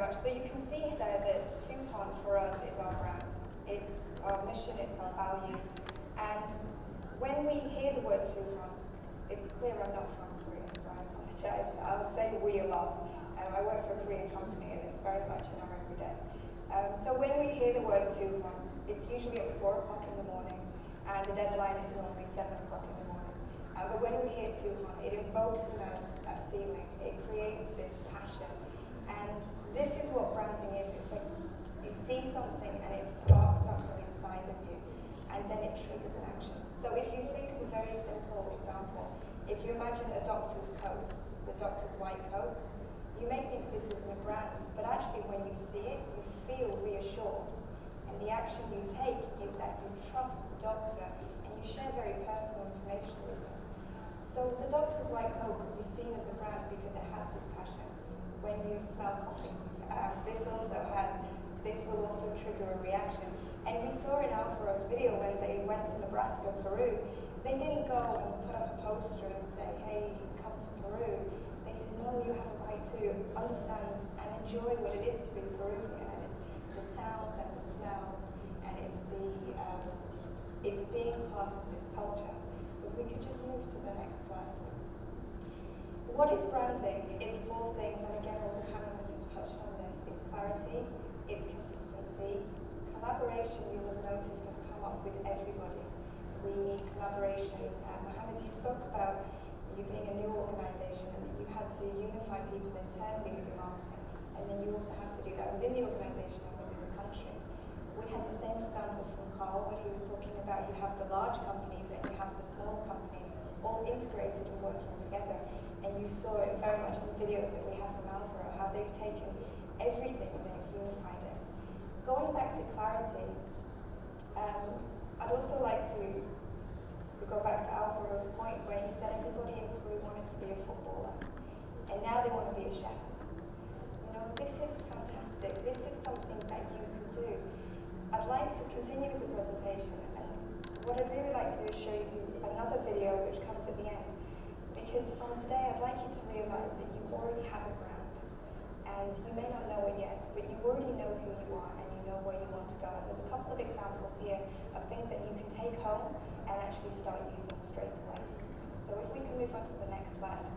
So you can see there that Tuhon for us is our brand. It's our mission, it's our values. And when we hear the word Tuhon, it's clear I'm not from Korea, so I apologize. I'll say we a lot. I work for a Korean company and it's very much in our everyday. So when we hear the word Tuhon, it's usually at 4 o'clock in the morning, and the deadline is normally 7 o'clock in the morning. But when we hear Tuhon, it invokes in us a feeling. It creates this passion. And this is what branding is. It's when you see something and it sparks something inside of you, and then it triggers an action. So if you think of a very simple example, if you imagine a doctor's coat, the doctor's white coat, you may think this isn't a brand, but actually when you see it, you feel reassured. And the action you take is that you trust the doctor and you share very personal information with them. So the doctor's white coat could be seen as a brand because it has this passion. When you smell coffee, this will also trigger a reaction. And we saw in Alvaro's video when they went to Nebraska, Peru, they didn't go and put up a poster and say, hey, come to Peru. They said, no, you have a right to understand and enjoy what it is to be Peruvian. And it's the sounds and the smells, and it's being part of this culture. So if we could just move to the next slide. What is branding? It's 4 things, and again, all the panelists have touched on this. It's clarity, it's consistency, collaboration. You will have noticed has come up with everybody. We need collaboration. Mohammed, you spoke about you being a new organisation and that you had to unify people internally with your marketing, and then you also have to do that within the organisation and within the country. We had the same example from Karl when he was talking about you have the large companies and you have the small companies all integrated and working together. And you saw it very much in the videos that we have from Alvaro, how they've taken everything and they've unified it. Going back to clarity, also like to go back to Alvaro's point where he said everybody in Peru wanted to be a footballer, and now they want to be a chef. You know, this is fantastic. This is something that you can do. I'd like to continue with the presentation, and what I'd really like to do is show you another video which comes at the end, because from today I'd like you to realise that you already have a brand, and you may not know it yet, but you already know who you are and you know where you want to go. And there's a couple of examples here of things that you can take home and actually start using straight away. So if we can move on to the next slide.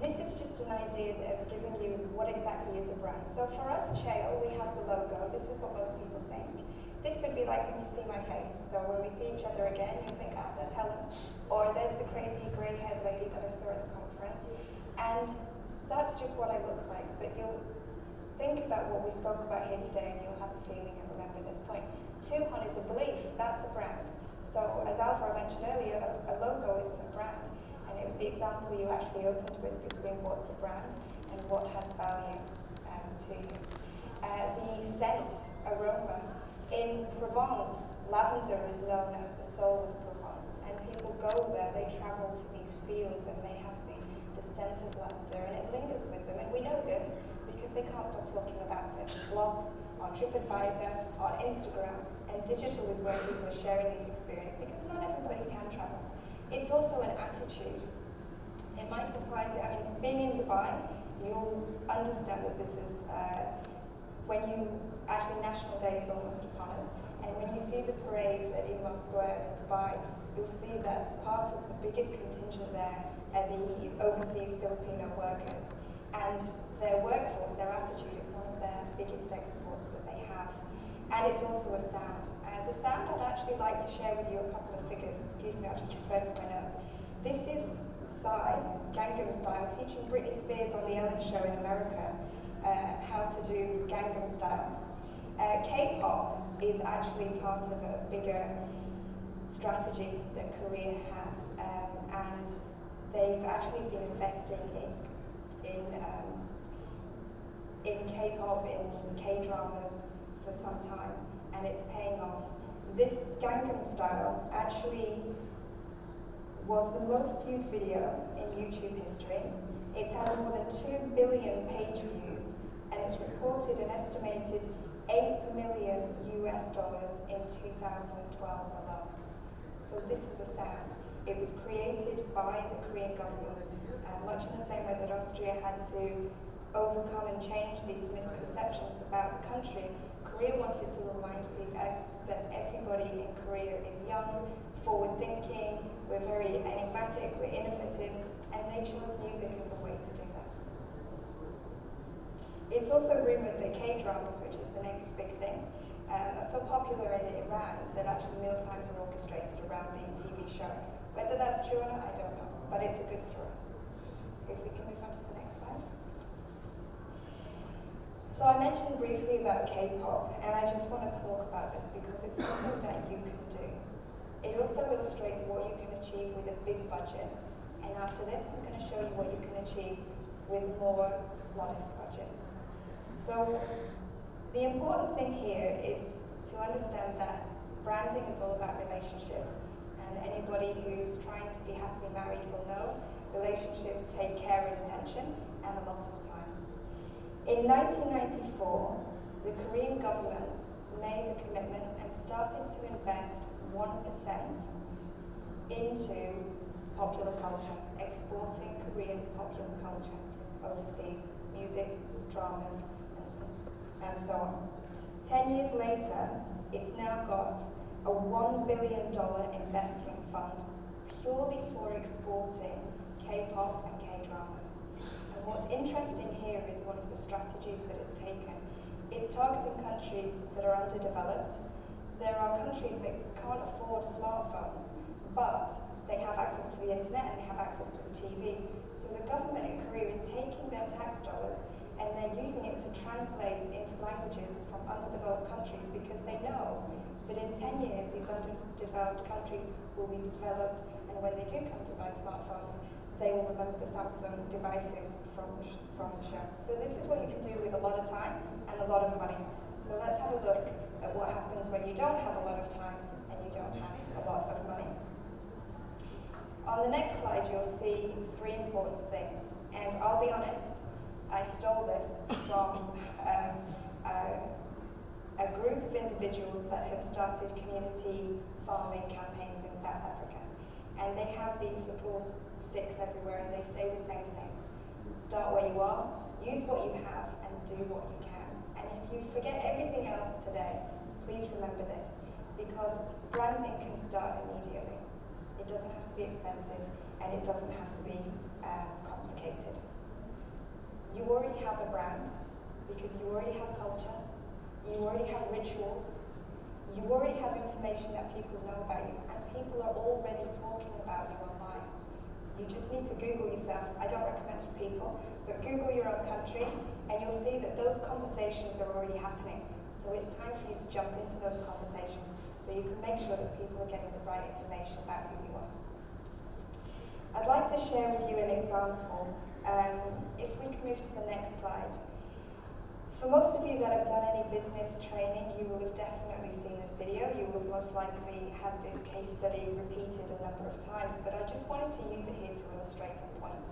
This is just an idea of giving you what exactly is a brand. So for us, Cheil, we have the logo. This is what most people think. This would be like when you see my face. So when we see each other again, you think, ah, there's Helen. Or there's the crazy grey-haired lady that I saw at the conference. And that's just what I look like. But you'll think about what we spoke about here today, and you'll have a feeling and remember this point. Tuhon is a belief. That's a brand. So as Alvaro mentioned earlier, a logo isn't a brand. And it was the example you actually opened with between what's a brand and what has value to you. The scent, aroma. In Provence, lavender is known as the soul of Provence, and people go there, they travel to these fields and they have the scent of lavender, and it lingers with them. And we know this because they can't stop talking about it. Blogs, on TripAdvisor, on Instagram, and digital is where people are sharing these experiences because not everybody can travel. It's also an attitude. It might surprise you. I mean, being in Dubai, you'll understand that this is actually National Day is almost upon us, and when you see the parades at Imam Square in Dubai, you'll see that part of the biggest contingent there are the overseas Filipino workers, and their workforce, their attitude is one of their biggest exports that they have, and it's also a sound. The sound I'd actually like to share with you a couple of figures. Excuse me, I'll just refer to my notes. This is Psy, Gangnam Style, teaching Britney Spears on the Ellen Show in America how to do Gangnam Style. K-pop is actually part of a bigger strategy that Korea had, and they've actually been investing in K-pop, in K-dramas for some time, and it's paying off. This Gangnam Style actually was the most viewed video in YouTube history. It's had more than 2 billion page views, and it's reported an estimated $8 million in 2012 alone. So this is a sound. It was created by the Korean government, much in the same way that Austria had to overcome and change these misconceptions about the country. Korea wanted to remind people that everybody in Korea is young, forward-thinking, we're very enigmatic, we're innovative, and they chose music as a way to do that. It's also rumoured that K-dramas, which is the next big thing, are so popular in Iran that actually mealtimes are orchestrated around the TV show. Whether that's true or not, I don't know, but it's a good story. If we can move on to the next slide. So I mentioned briefly about K-pop, and I just want to talk about this because it's something that you can do. It also illustrates what you can achieve with a big budget, and after this I'm going to show you what you can achieve with more modest budget. So the important thing here is to understand that branding is all about relationships, and anybody who's trying to be happily married will know relationships take care and attention and a lot of time. In 1994, the Korean government made a commitment and started to invest 1% into popular culture, exporting Korean popular culture overseas, music, dramas, and so on. 10 years later, it's now got a $1 billion investment fund purely for exporting K-pop and K-drama. And what's interesting here is one of the strategies that it's taken. It's targeting countries that are underdeveloped. There are countries that can't afford smartphones, but they have access to the internet and they have access to the TV. So the government in Korea is taking their tax dollars and they're using it to translate into languages from underdeveloped countries because they know that in 10 years these underdeveloped countries will be developed, and when they do come to buy smartphones, they will remember the Samsung devices from the show. So this is what you can do with a lot of time and a lot of money. So let's have a look at what happens when you don't have a lot of time and you don't have a lot On the next slide, you'll see three important things. And I'll be honest, I stole this from a group of individuals that have started community farming campaigns in South Africa. And they have these little sticks everywhere and they say the same thing. Start where you are, use what you have, and do what you can. And if you forget everything else today, please remember this, because branding can start immediately. It doesn't have to be expensive, and it doesn't have to be complicated. You already have a brand, because you already have culture, you already have rituals, you already have information that people know about you, and people are already talking about you online. You just need to Google yourself. I don't recommend for people, but Google your own country, and you'll see that those conversations are already happening. So it's time for you to jump into those conversations so you can make sure that people are getting the right information about who you are. I'd like to share with you an example. If we can move to the next slide. For most of you that have done any business training, you will have definitely seen this video. You will have most likely had this case study repeated a number of times, but I just wanted to use it here to illustrate a point.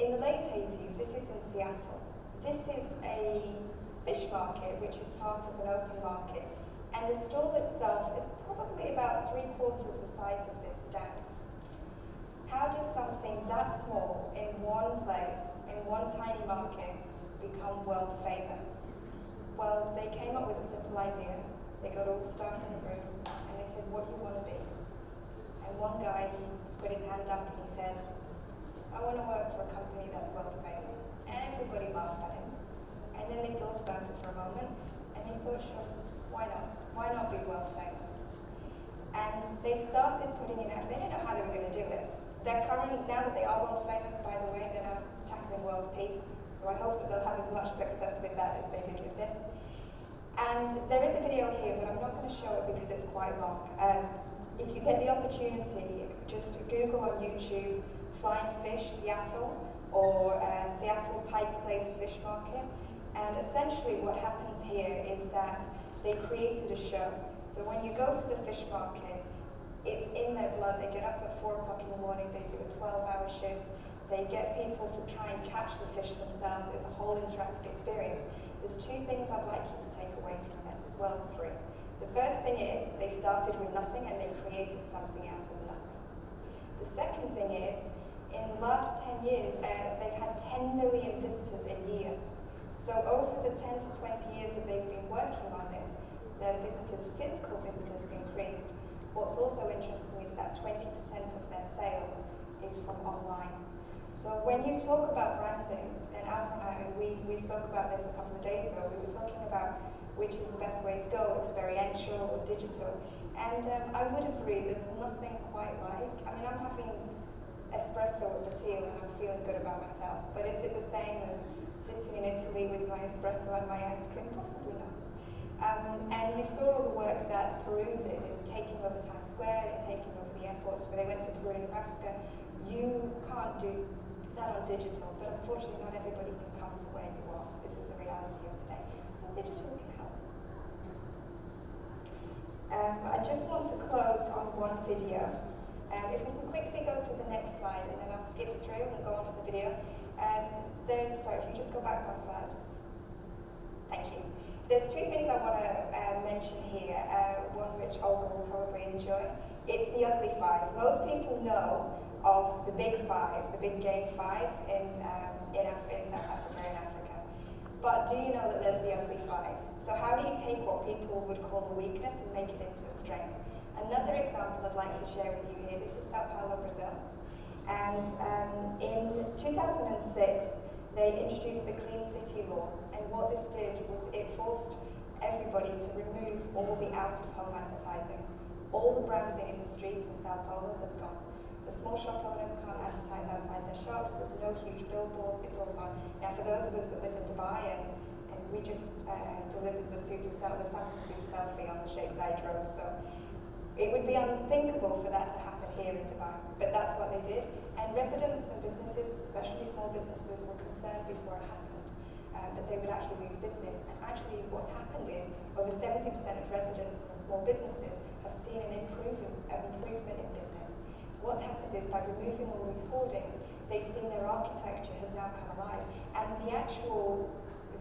In the late 80s, this is in Seattle. This is a fish market, which is part of an open market, and the stall itself is probably about 3/4 the size of this stand. How does something that small in one place, in one tiny market, become world famous? Well, they came up with a simple idea. They got all the staff in the room and they said, what do you want to be? And one guy, he put his hand up and he said, I want to work for a company that's world famous. And everybody laughed at him. And then they thought about it for a moment and they thought, sure, why not? Why not be world famous? And they started putting it out. They didn't know how they were going to do it. They're currently, now that they are world famous, by the way, they're now tackling world peace. So I hope that they'll have as much success with that as they did with this. And there is a video here, but I'm not going to show it because it's quite long. If you get the opportunity, just Google on YouTube, Flying Fish Seattle, or Seattle Pike Place Fish Market. And essentially what happens here is that they created a show. So when you go to the fish market, it's in their blood. They get up at 4 o'clock in the morning, they do a 12-hour shift. They get people to try and catch the fish themselves. It's a whole interactive experience. There's 2 things I'd like you to take away from this. Well, 3. The first thing is they started with nothing and they created something out of nothing. The second thing is, in the last 10 years, they've had 10 million visitors a year. So over the 10 to 20 years that they've been working on this, their visitors, physical visitors, have increased. What's also interesting is that 20% of their sales is from online. So when you talk about branding, and Alvaro and I, we spoke about this a couple of days ago, we were talking about which is the best way to go, experiential or digital. And I would agree, there's nothing quite like, I mean, I'm having espresso with Cheil and I'm feeling good about myself, but is it the same as sitting in Italy with my espresso and my ice cream? Possibly not. And you saw all the work that Peru did in taking over Times Square and taking over the airports where they went to Peru and Nebraska. You can't do that on digital, but unfortunately not everybody can come to where you are. This is the reality of today. So digital can help. I just want to close on one video. If we can quickly go to the next slide and then I'll skip through and go on to the video. Sorry, if you just go back one slide. Thank you. There's 2 things I want to mention here, one which Olga will probably enjoy. It's the ugly 5. Most people know of the big 5, the big game 5 in South Africa and Africa. But do you know that there's the ugly 5? So how do you take what people would call a weakness and make it into a strength? Another example I'd like to share with you here, this is Sao Paulo, Brazil. And in 2006, they introduced the Clean City Law. And what this did was it forced everybody to remove all the out-of-home advertising. All the branding in the streets in Sao Paulo has gone. The small shop owners can't advertise outside their shops, there's no huge billboards, it's all gone. Now for those of us that live in Dubai, and we just delivered the Samsung Super Selfie on the Sheikh Zayed Road, so it would be unthinkable for that to happen here in Dubai, but that's what they did. And residents and businesses, especially small businesses, were concerned before it happened that they would actually lose business. And actually what's happened is over 70% of residents and small businesses have seen an improvement in business. What's happened is by removing all these hoardings, they've seen their architecture has now come alive. And the actual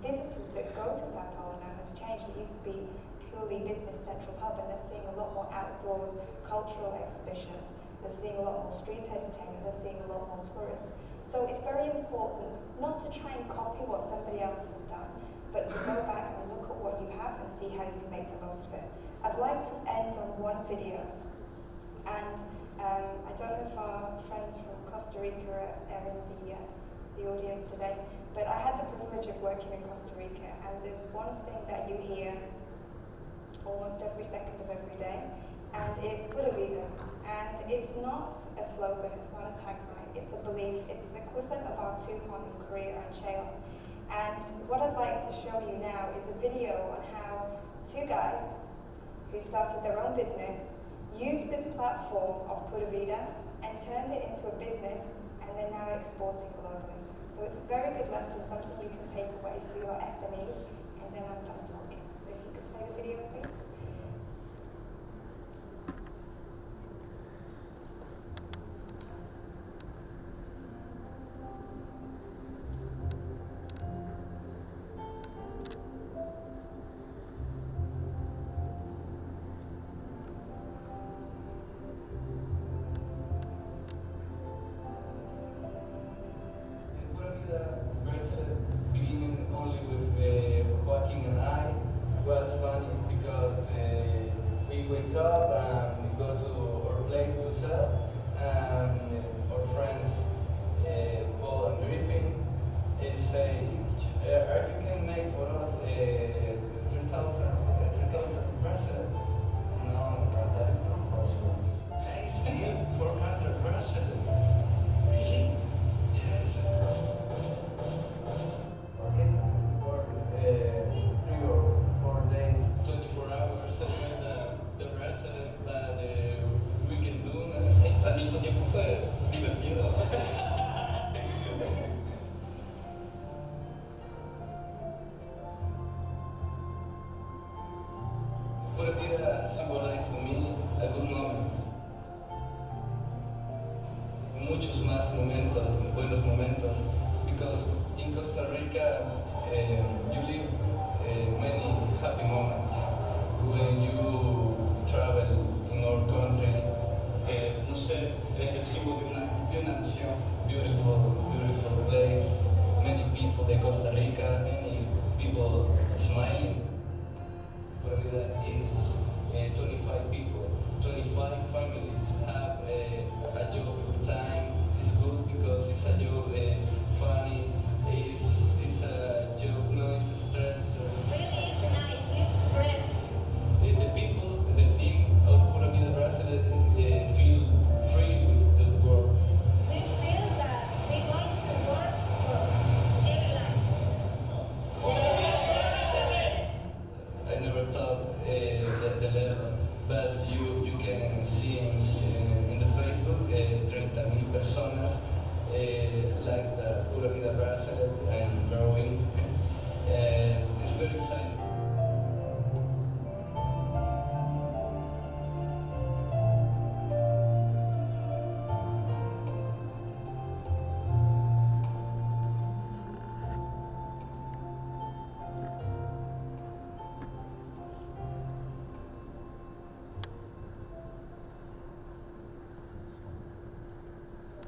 visitors that go to Sao Paulo now has changed. It used to be purely business central hub, and they're seeing a lot more outdoors cultural exhibitions. They're seeing a lot more street entertainment. They're seeing a lot more tourists. So it's very important not to try and copy what somebody else has done, but to go back and look at what you have and see how you can make the most of it. I'd like to end on one video, and I don't know if our friends from Costa Rica are in the audience today, but I had the privilege of working in Costa Rica, and there's one thing that you hear almost every second of every day, and it's Pura Vida. And it's not a slogan, it's not a tagline, it's a belief. It's the equivalent of our Tuhon in Korea and Cheil. And what I'd like to show you now is a video on how two guys who started their own business used this platform of Pura Vida and turned it into a business, and they're now exporting globally. So it's a very good lesson, something you can take away for your SMEs, and then I'm done talking. If you could play the video, please. Beginning only with Joaquin and I was funny because we wake up and we go to our place to sell, and our friends Paul and Griffin say, you can make for us 3,000 bracelets. No, that is not possible. It's 400 bracelets. Really? Yes. Okay, for 3 or 4 days, 24 hours, the bracelet that we can do. Al mismo tiempo fue divertido. Pura Vida symbolized to me a good moment. Muchos más momentos, buenos momentos, because in Costa Rica you live many happy moments when you travel in our country. No sé, es el símbolo de una nación. Beautiful place, many people de Costa Rica, many people smiling. Pura Vida is 25 people, 25 families have a job full time. It's good because it's a job funny, it's a job, no, it's a stress. Really, it's nice, it's great. The people, the team of Pura Vida Bracelet feel free with the work. We feel that we're going to work for every life. I never thought the level, but you can see in the Facebook 30,000 personas like the Pura Vida bracelet and growing. It's very exciting.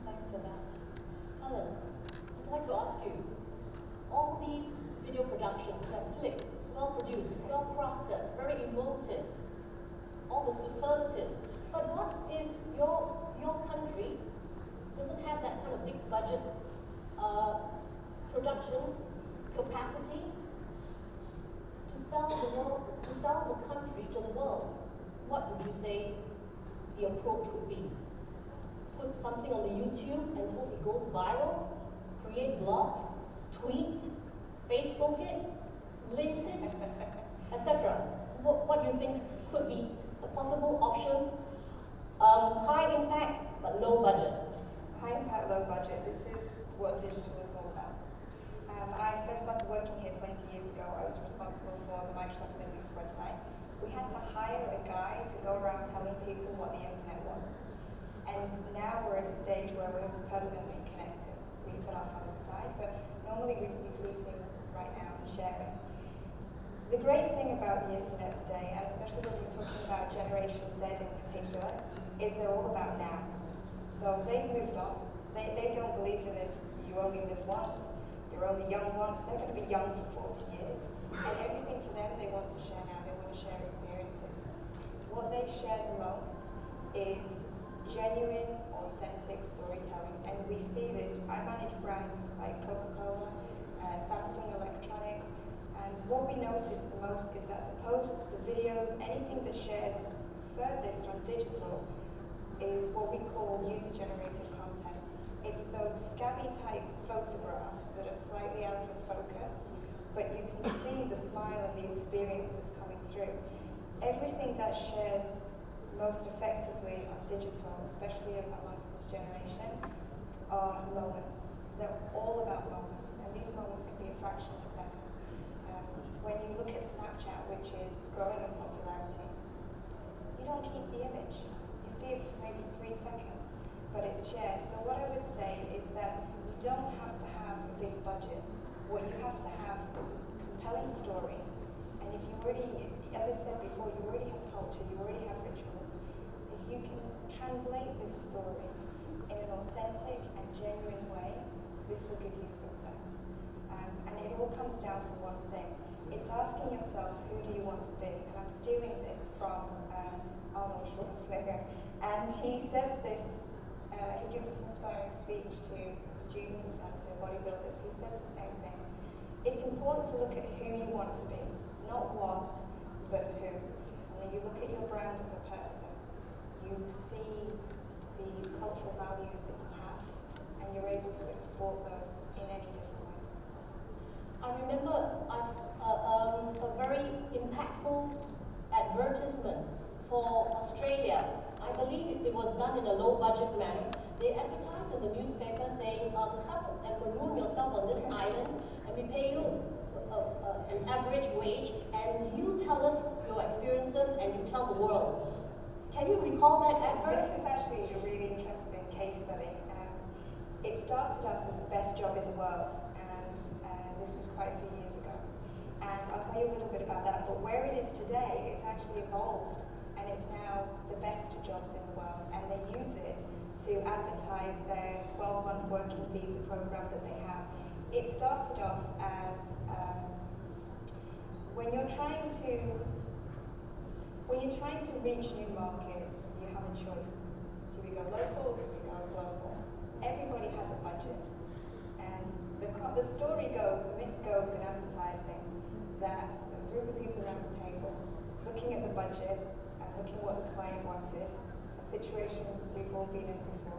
Thanks for that. Helen, I'd like to ask you, all these video productions that are slick, well produced, well crafted, very emotive, all the superlatives, but what if your country doesn't have that kind of big budget production capacity to sell the country to the world? What would you say the approach would be? Put something on the YouTube and hope it goes viral, create blogs, tweet, Facebook it, LinkedIn, etc. What do you think could be a possible option? High impact but low budget. High impact, low budget. This is what digital is all about. I first started working here 20 years ago. I was responsible for the Microsoft Middle East website. We had to hire a guy to go around telling people what the internet was. And now we're at a a stage where we're permanently connected. We've put our phones aside, but normally we would be tweeting right now and sharing. The great thing about the internet today, and especially when we're talking about Generation Z in particular, is they're all about now. So they've moved on. They don't believe in this, you only live once, you're only young once. They're going to be young for 40 years. And everything for them they want to share now, they want to share experiences. What they share the most is genuine, authentic storytelling. And we see this. I manage brands like Coca-Cola, Samsung Electronics, and what we notice the most is that the posts, the videos, anything that shares furthest on digital is what we call user-generated content. It's those scabby type photographs that are slightly out of focus, but you can see the smile and the experience that's coming through. Everything that shares most effectively on digital, especially amongst this generation, are moments. They're all about moments, and these moments can be a fraction of a second. When you look at Snapchat, which is growing in popularity, you don't keep the image. You see it for maybe 3 seconds, but it's shared. So what I would say is that you don't have to have a big budget. What you have to have is a compelling story. And if you already, as I said before, you already have culture, you already have rituals. If you can translate this story in an authentic and genuine way, this will give you success. And it all comes down to one thing. It's asking yourself, who do you want to be? And I'm stealing this from Arnold Schwarzenegger. And he says this, he gives this inspiring speech to students and to bodybuilders. He says the same thing. It's important to look at who you want to be, not what, but who. And then you look at your brand as a person. You see these cultural values that you have, and you're able to export those in any different ways. I remember a very impactful advertisement for Australia. I believe it was done in a low-budget manner. They advertised in the newspaper saying, come and maroon yourself on this island, and we pay you an average wage, and you tell us your experiences, and you tell the world. Can you recall that advert? This is actually a really interesting case study. It started off as the best job in the world, and this was quite a few years ago. And I'll tell you a little bit about that, but where it is today, it's actually evolved, and it's now the best jobs in the world, and they use it to advertise their 12-month working visa program that they have. It started off as when you're trying to reach new markets, you have a choice. Do we go local or do we go global? Everybody has a budget. And the story goes, the myth goes in advertising that there's a group of people around the table looking at the budget and looking what the client wanted, a situation we've all been in before.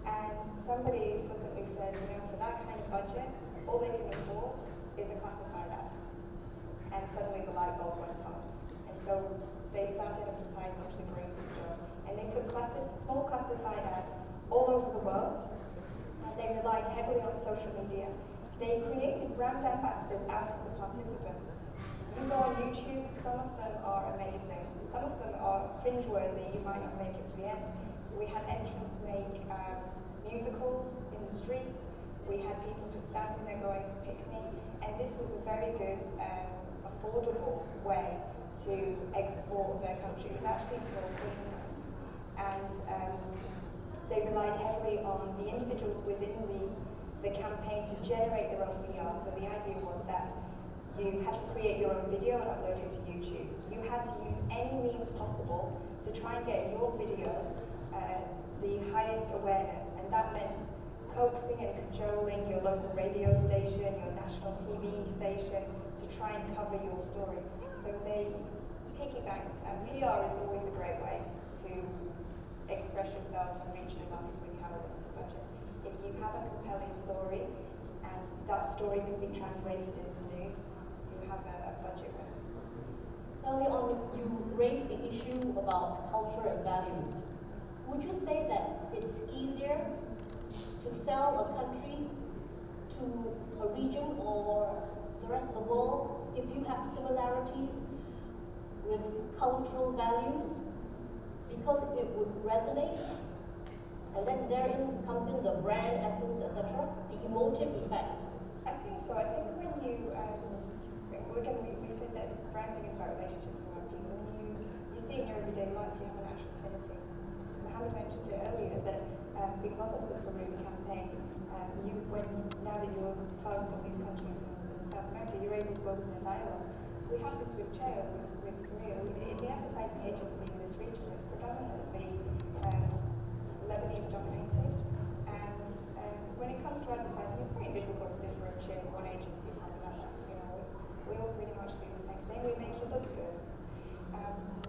And somebody flippantly said, for that kind of budget, all they can afford is a classified ad. And suddenly the light bulb went on. And so they started advertising the greatest job. And they took small classified ads all over the world, and they relied heavily on social media. They created brand ambassadors out of the participants. You go on YouTube, some of them are amazing. Some of them are cringeworthy, you might not make it to the end. We had entrants make musicals in the street. We had people just standing there going, pick me. And this was a very good, affordable way to export their country. It was actually for Queensland. And they relied heavily on the individuals within the campaign to generate their own PR. So the idea was that you had to create your own video and upload it to YouTube. You had to use any means possible to try and get your video the highest awareness, and that meant coaxing and cajoling your local radio station, your national TV station, to try and cover your story. So they piggybacked, and PR is always a great way to express yourself and reach new markets when you have a limited budget. If you have a compelling story, and that story can be translated into news, you have a budget winner. Early on, you raised the issue about culture and values. Would you say that it's easier to sell a country to a region or the rest of the world if you have similarities with cultural values? Because it would resonate? And then therein comes in the brand essence, etc., the emotive effect. I think so. I think when you, we said that branding is about relationships and about people. When you see in your everyday life, you have an actual affinity. Mohammed mentioned it earlier that because of the Peru campaign, now that you're targeting these countries in South America, you're able to open a dialogue. We have this with Cheil, with Korea. The advertising agency in this region is predominantly Lebanese dominated, and when it comes to advertising, it's very difficult to differentiate one agency from another. You know, we all pretty much do the same thing. We make you look good.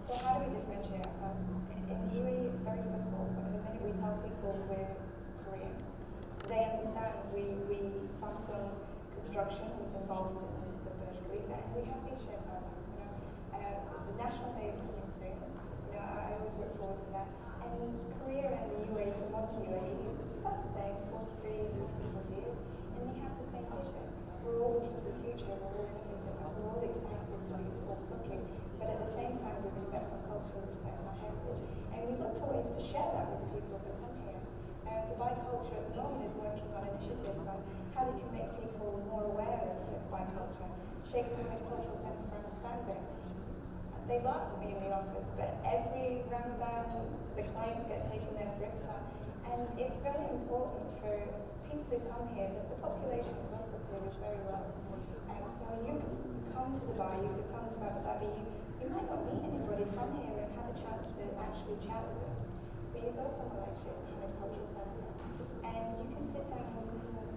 So how do we differentiate ourselves? In the UAE, it's very simple. The minute we tell people we're Korean, they understand. Samsung Construction was involved in the Burj Khalifa, and we have these shared values. You know, the National Day is coming soon. You know, I always look forward to that. And Korea and the UAE, the modern UAE, it's about the same, 43, 44 years, and they have the same vision. We're all looking to the future, we're all innovative, and we're all excited to be forward-looking, but at the same time we respect our culture, we respect our heritage, and we look for ways to share that with people that come here. Dubai Culture at the moment is working on initiatives on how they can make people more aware of Dubai culture. Sheikh Mohammed Cultural Centre for Understanding. They laugh at me in the office, but every Ramadan, the clients get taken there for iftar. And it's very important for people who come here that the population of locals here is very low. So you can come to Dubai, you could come to Abu Dhabi, you might not meet anybody from here and have a chance to actually chat with them. But you go somewhere like Sheikh Mohammed Cultural Centre, and you can sit down and you can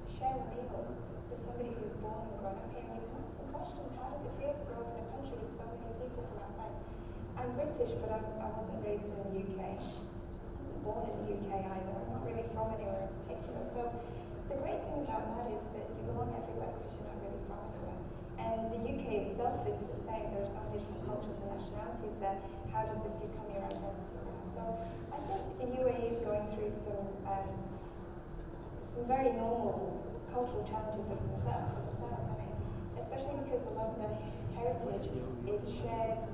share a meal with somebody who's born and grown up here, and you can ask them questions. How does it feel to grow up in a country with so many people from outside? I'm British, but I wasn't raised in the UK. Born in the UK either. I'm not really from anywhere in particular. So the great thing about that is that you belong everywhere because you're not really from anywhere. And the UK itself is the same. There are so many different cultures and nationalities there. How does this become your identity now? So I think the UAE is going through some very normal cultural challenges of themselves. I mean, especially because a lot of their heritage is shared,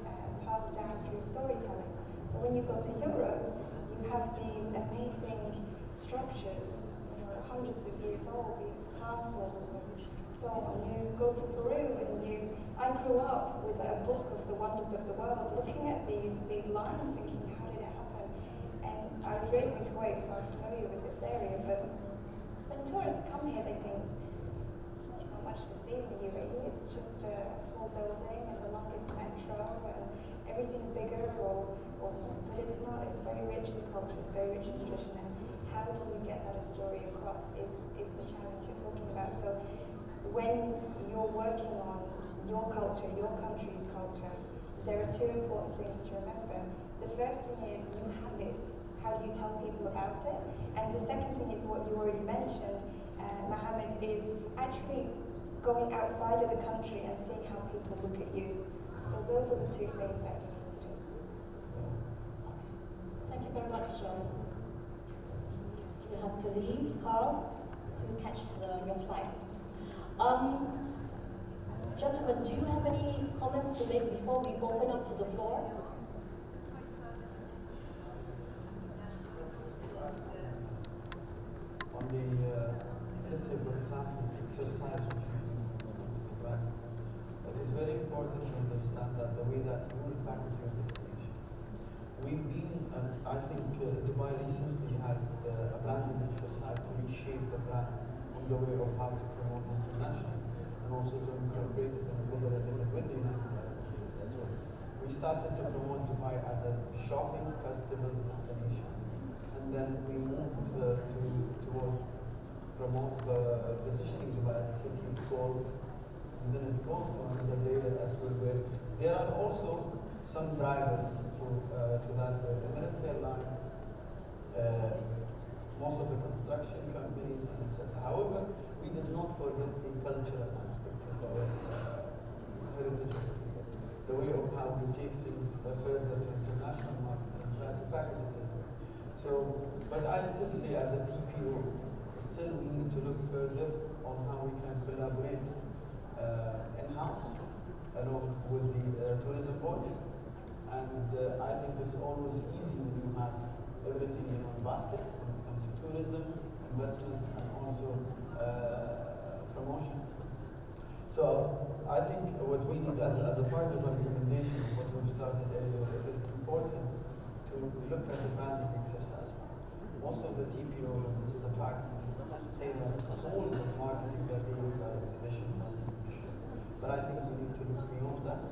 passed down through storytelling. So when you go to Europe, you have these amazing structures, you know, hundreds of years old, these castles and so on. You go to Peru and I grew up with a book of the wonders of the world, looking at these lines thinking, how did it happen? And I was raised in Kuwait, so I'm familiar with this area, but when tourists come here, they think, there's not much to see in the UAE, it's just a tall building and the longest metro, and everything's bigger, but it's not. It's very rich in culture, it's very rich in tradition, and how do you get that story across is the challenge you're talking about. So when you're working on your culture, your country's culture, there are two important things to remember. The first thing is you have it. How do you tell people about it? And the second thing is what you already mentioned, Mohammed, is actually going outside of the country and seeing how people look at you. So those are the two things that you need to do. Thank you very much. You have to leave, Karl, to catch your flight. Gentlemen, do you have any comments to make before we open up to the floor? On the, let's say for example, the exercise which we do is going to be back. It is very important to understand that the way that you will package your destination. We've been, I think Dubai recently had a branding exercise to reshape the brand on the way of how to promote international and also to incorporate it in a federal level with the United Arab Emirates as well. We started to promote Dubai as a shopping festivals destination, and then we moved toward promote positioning Dubai as a city of gold. And then it goes to another layer as well, where there are also some drivers to that way. Emirates Airline, most of the construction companies, and etc. However, we did not forget the cultural aspects of our heritage of India. The way of how we take things further to international markets and try to package it in. So, but I still say as a TPO, still we need to look further on how we can collaborate in-house along with the tourism boards. And I think it's always easy when you have everything in one basket when it comes to tourism, investment, and also promotion. So I think what we need as a part of our recommendation of what we've started earlier, it is important to look at the branding exercise. Most of the TPOs, and this is a fact, say that tools of marketing that they use are exhibitions and issues. But I think we need to look beyond that.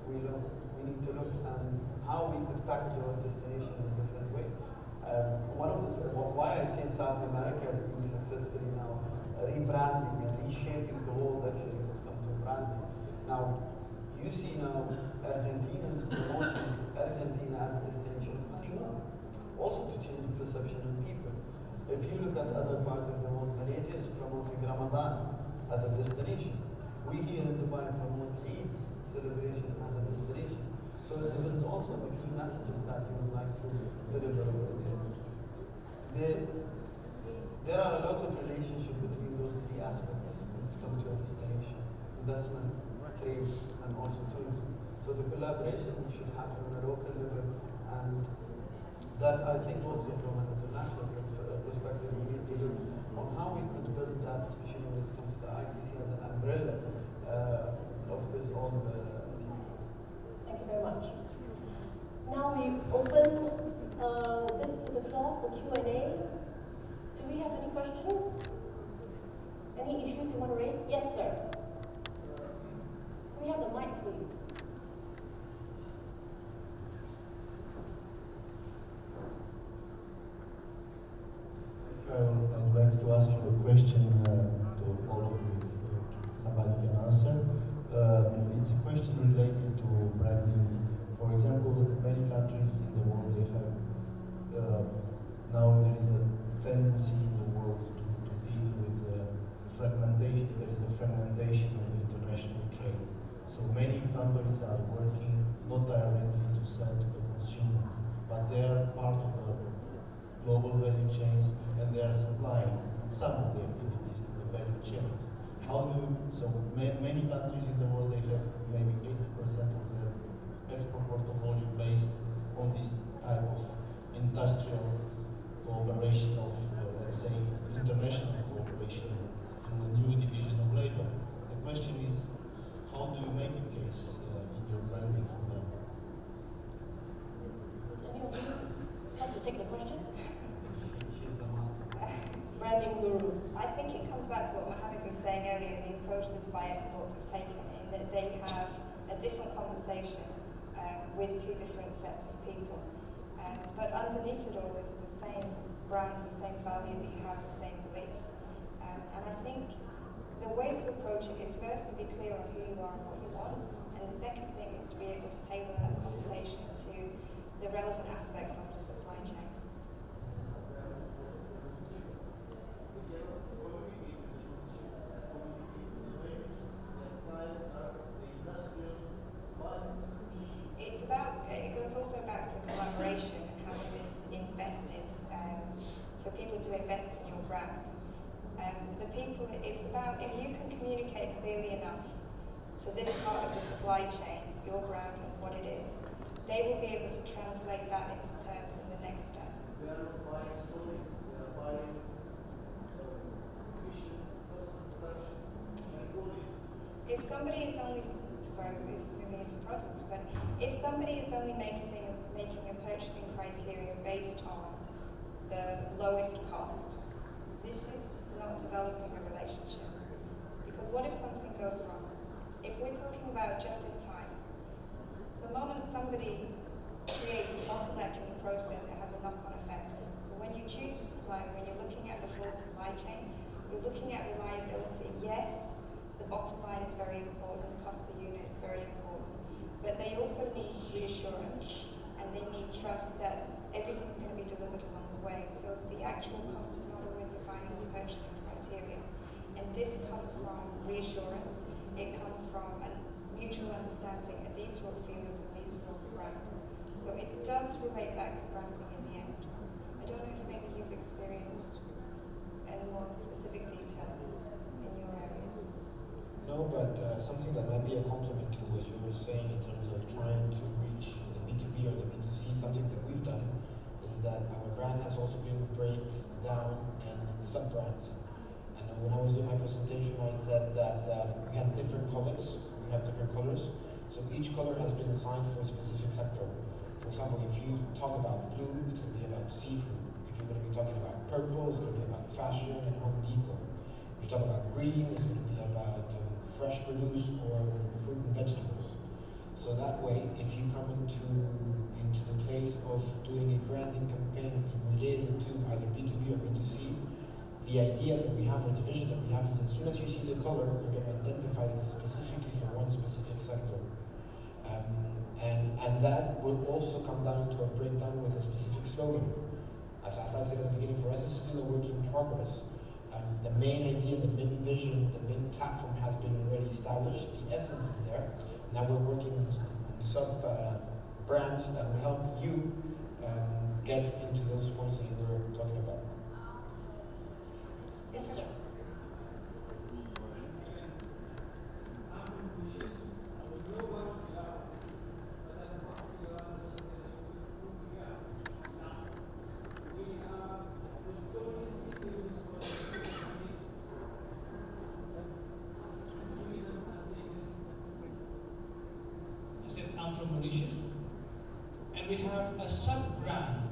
We need to look at how we could package our destination in a different way. Why I say South America is being successfully now rebranding and reshaping the world actually when it's come to branding. Now, you see now Argentinians promoting Argentina as a destination of honeymoon, also to change perception in people. If you look at other parts of the world, Malaysia is promoting Ramadan as a destination. We here in Dubai promote Eid's celebration as a destination. So there is also the key messages that you would like to deliver over there. There are a lot of relationship between those three aspects when it's come to a destination: investment, trade, and also tourism. So the collaboration should happen on a local level, and that I think also from an international perspective we need to look on how we could build that, especially when it comes to the ITC as an umbrella of this all TPOs. Thank you very much. Now we open this to the floor for Q&A. Do we have any questions? Any issues you want to raise? Yes, sir. Can we have the mic, please? I'd like to ask you a question to all of you, if somebody can answer. It's a question related to branding. For example, many countries in the world, they have, now there is a tendency in the world to deal with fragmentation. There is a fragmentation of international trade. So many companies are working not directly to sell to the consumers, but they are part of the global value chains, and they are supplying some of the activities to the value chains. Many countries in the world, they have maybe 80% of their export portfolio based on this type of industrial cooperation of, let's say, international cooperation through a new division of labor. The question is, how do you make a case in your branding for them? Any of you like to take the question? She's the master. Branding guru. I think it comes back to what Mohammed was saying earlier, the approach that Dubai exports have taken, in that they have a different conversation with two different sets of people. But underneath it all is the same brand, the same value that you have, the same belief. And I think the way to approach it is first to be clear on who you are and what you want, and the second thing is to be able to tailor that conversation to the relevant aspects of the supply chain. It goes also back to collaboration and having this invested for people to invest in your brand. It's about, if you can communicate clearly enough to this part of the supply chain, your brand and what it is, they will be able to translate that into terms in the next step. If somebody is only, moving into products, but if somebody is only making a purchasing criteria based on the lowest cost, this is not developing a relationship. Because what if something goes wrong? If we're talking about just in time, the moment somebody creates a bottleneck in the process, it has a knock-on effect. So when you choose a supplier, when you're looking at the full supply chain, you're looking at reliability. Yes, the bottom line is very important, cost per unit is very important, but they also need reassurance and they need trust that everything's going to be delivered along the way. So the actual cost is not always the final purchasing criteria. And this comes from reassurance, it comes from a mutual understanding, and these are all feelings and these are all brand. So it does relate back to branding in the end. I don't know if maybe you've experienced any more specific details in your areas. No, but something that might be a complement to what you were saying in terms of trying to reach the B2B or the B2C, something that we've done is that our brand has also been break down in sub-brands. And when I was doing my presentation, I said that we have different colors. So each color has been assigned for a specific sector. For example, if you talk about blue, it's going to be about seafood. If you're going to be talking about purple, it's going to be about fashion and home decor. If you talk about green, it's going to be about fresh produce or fruit and vegetables. So that way, if you come into the place of doing a branding campaign related to either B2B or B2C, the idea that we have or the vision that we have is as soon as you see the color, you're going to identify it specifically for one specific sector. And that will also come down to a breakdown with a specific slogan. As I said at the beginning, for us it's still a work in progress. The main idea, the main vision, the main platform has been already established. The essence is there. Now we're working on sub-brands that will help you get into those points that you were talking about. Yes, sir. I'm from Mauritius, and we have a sub-brand,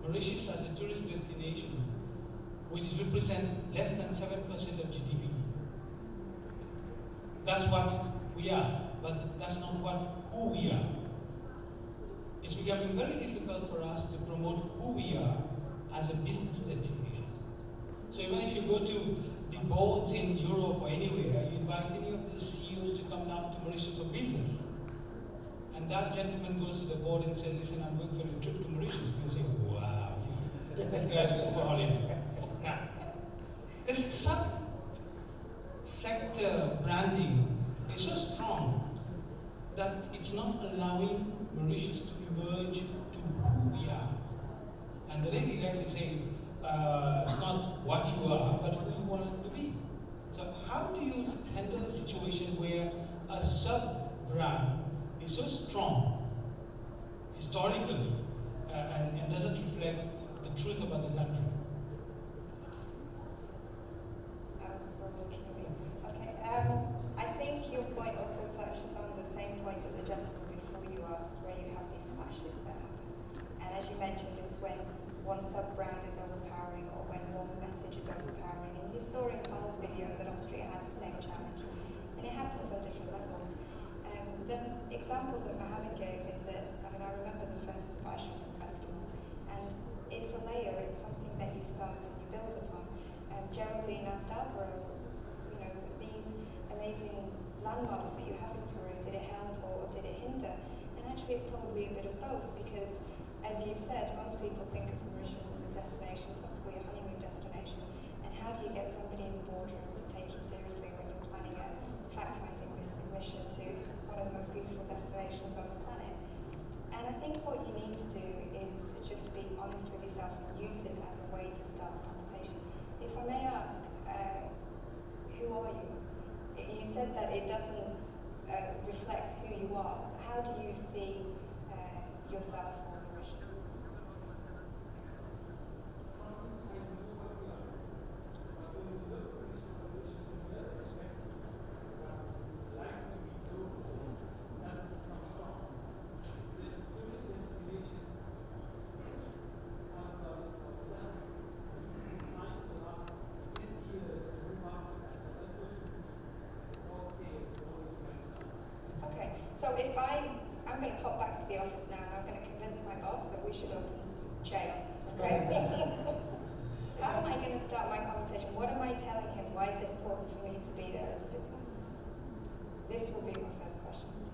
Mauritius as a tourist destination, which represent less than 7% of GDP. That's what we are, but that's not who we are. It's becoming very difficult for us to promote who we are as a business destination. So even if you go to the boards in Europe or anywhere, you invite any of the CEOs to come down to Mauritius for business. And that gentleman goes to the board and says, listen, I'm going for a trip to Mauritius. People say, wow, this guy's going for holidays. Now, this sub-sector branding is so strong that it's not allowing Mauritius to emerge to who we are. And the lady rightly said, it's not what you are, but who you want it to be. So how do you handle a situation where a sub-brand is so strong historically and doesn't reflect the truth about the country? I think your point also touches on the same point that the gentleman before you asked, where you have these clashes that happen. And as you mentioned, it's when one sub-brand is overpowering or when one message is overpowering. And you saw in Karl's video that Austria had the same challenge. And it happens on different levels. The example that Mohammed gave in that, I remember the first Dubai Shopping Festival, and it's a layer, it's something that you start and you build upon. Geraldine asked Alvaro, these amazing landmarks that you have in Peru, did it help or did it hinder? And actually it's probably a bit of both, because as you've said, most people think of Mauritius as a destination, possibly a honeymoon destination. And how do you get somebody in the boardroom to take you seriously when you're planning a fact-finding mission to one of the most beautiful destinations on the planet? And I think what you need to do is just be honest with yourself and use it as a way to start a conversation. If I may ask, who are you? You said that it doesn't reflect who you are. How do you see yourself or Mauritius? So if I'm going to pop back to the office now and I'm going to convince my boss that we should open Cheil, okay? How am I going to start my conversation? What am I telling him? Why is it important for me to be there as a business? This will be my first question to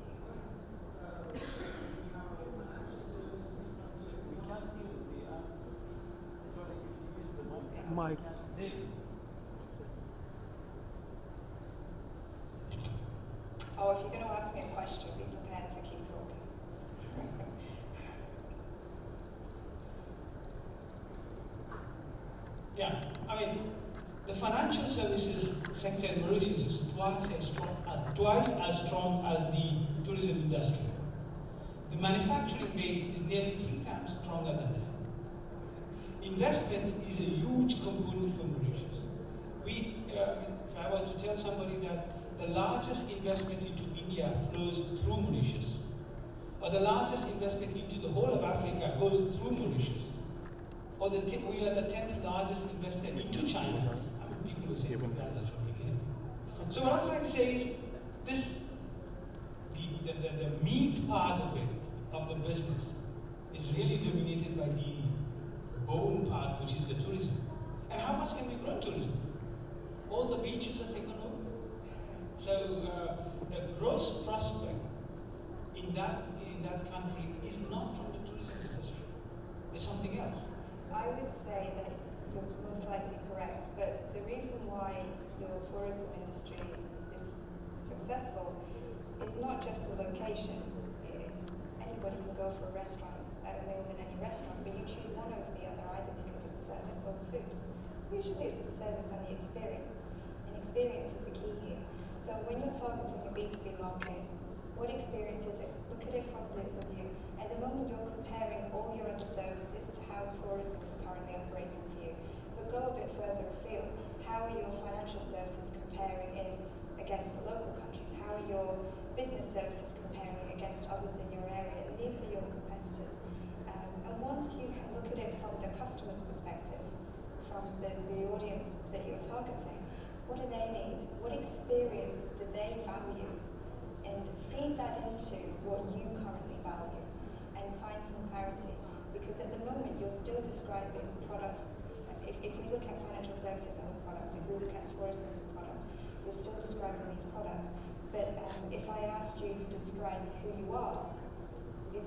you. Mike. Oh, if you're going to ask me a question, be prepared to keep talking. Yeah, the financial services sector in Mauritius is twice as strong as the tourism industry. The manufacturing base is nearly 3 times stronger than that. investment is a huge component for Mauritius. If I were to tell somebody that the largest investment into India flows through Mauritius, or the largest investment into the whole of Africa goes through Mauritius, or we are the 10th largest investor into China. I mean, people will say, these guys are joking anyway. So what I'm trying to say is, the meat part of it, of the business, is really dominated by the bone part, which is the tourism. And how much can we grow tourism? All the beaches are taken over. So the gross prospect in that country is not from the tourism industry. It's something else. I would say that you're most likely correct, but the reason why your tourism industry is successful is not just the location. Anybody can go for a restaurant, a meal in any restaurant, but you choose one over the other either because of the service or the food. Usually it's the service and the experience, and experience is the key here. So when you're targeting a B2B market, what experience is it? Look at it from the view. At the moment you're comparing all your other services to how tourism is currently operating for you. But go a bit further afield. How are your financial services comparing against the local countries? How are your business services comparing against others in your area? And these are your competitors. And once you can look at it from the customer's perspective, from the audience that you're targeting, what do they need? What experience do they value? And feed that into what you currently value and find some clarity. Because at the moment you're still describing products. If we look at financial services as a product, if we look at tourism as a product, you're still describing these products. But if I asked you to describe who you are, you're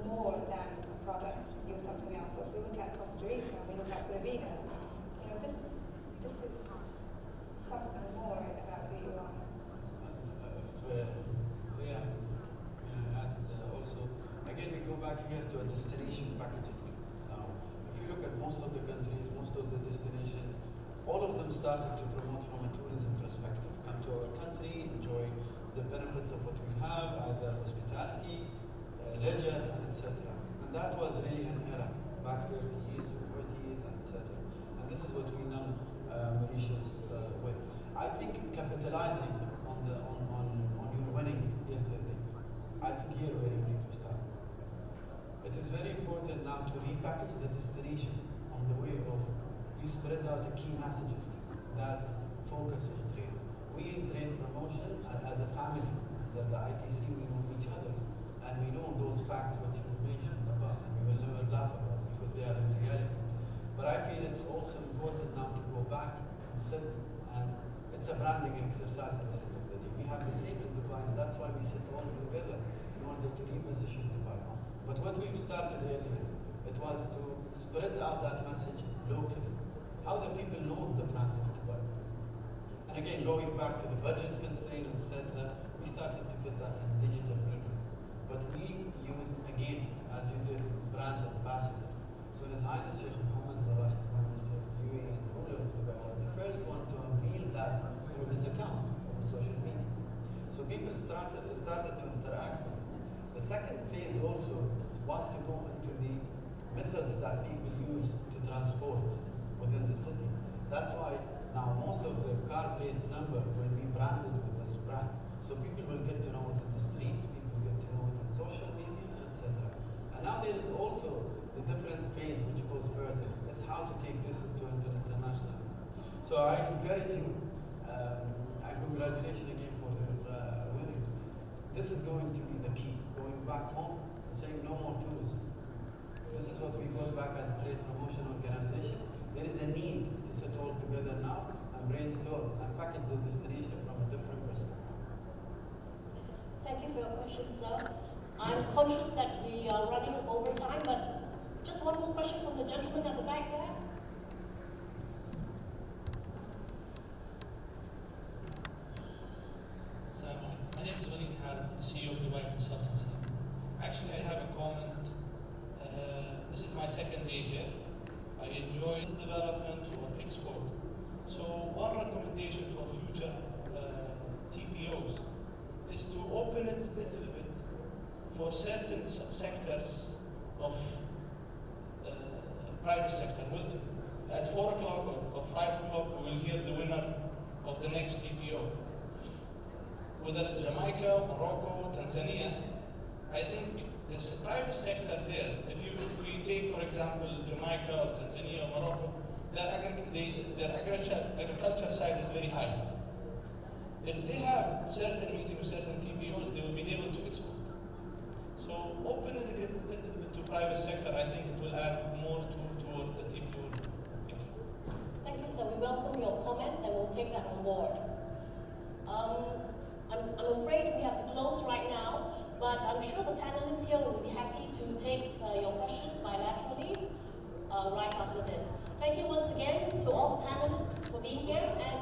more than a product, you're something else. So if we look at Costa Rica, we look at Peru, this is something more about who you are. And also, again, we go back here to a destination packaging. Now, if you look at most of the countries, most of the destination, all of them started to promote from a tourism perspective. Come to our country, enjoy the benefits of what we have, either hospitality, leisure, and etc. And that was really an era, back 30 years or 40 years, and etc. And this is what we know Mauritius with. I think capitalizing on your winning yesterday, I think here where you need to start. It is very important now to repackage the destination on the way of you spread out the key messages that focus on trade. We in trade promotion as a family under the ITC, we know each other and we know those facts what you mentioned about, and we will never laugh about it because they are in reality. But I feel it's also important now to go back and sit, and it's a branding exercise at the end of the day. We have the same in Dubai, and that's why we sit all together in order to reposition Dubai. But what we've started earlier, it was to spread out that message locally. How the people knows the brand of Dubai. And again, going back to the budgets constraint, etc., we started to put that in digital media. But we used, again, as you did, brand ambassador. So His Highness Sheikh Mohammed, the last Prime Minister of the UAE and the ruler of Dubai, was the first one to unveil that through his accounts on social media. So people started to interact with it. The second phase also was to go into the methods that people use to transport within the city. That's why now most of the car place number will be branded with this brand. So people will get to know it in the streets, people get to know it in social media, and etc. And now there is also the different phase which goes further. It's how to take this into international. So I encourage you, and congratulations again for the winning. This is going to be the key. Going back home and saying no more tourism. This is what we call back as a trade promotion organization. There is a need to sit all together now and brainstorm and package the destination from a different perspective. Thank you for your question, sir. I'm conscious that we are running over time, but just one more question from the gentleman at the back there. So, my name is Hartleb, the CEO of Dubai Consultancy. Actually, I have a comment. This is my second day here. I enjoy this development for export. So one recommendation for future TPOs is to open it a little bit for certain sectors of private private sector. At 4 o'clock or 5 o'clock, we will hear the winner of the next TPO. Whether it's Jamaica, Morocco, Tanzania, I think this private sector there, if we take, for example, Jamaica or Tanzania or Morocco, their agriculture side is very high. If they have certain meetings with certain TPOs, they will be able to export. So open it to private sector, I think it will add more toward the TPO. Thank you, sir. We welcome your comments and we'll take that on board. I'm afraid we have to close right now, but I'm sure the panelists here will be happy to take your questions bilaterally right after this. Thank you once again to all the panelists for being here, and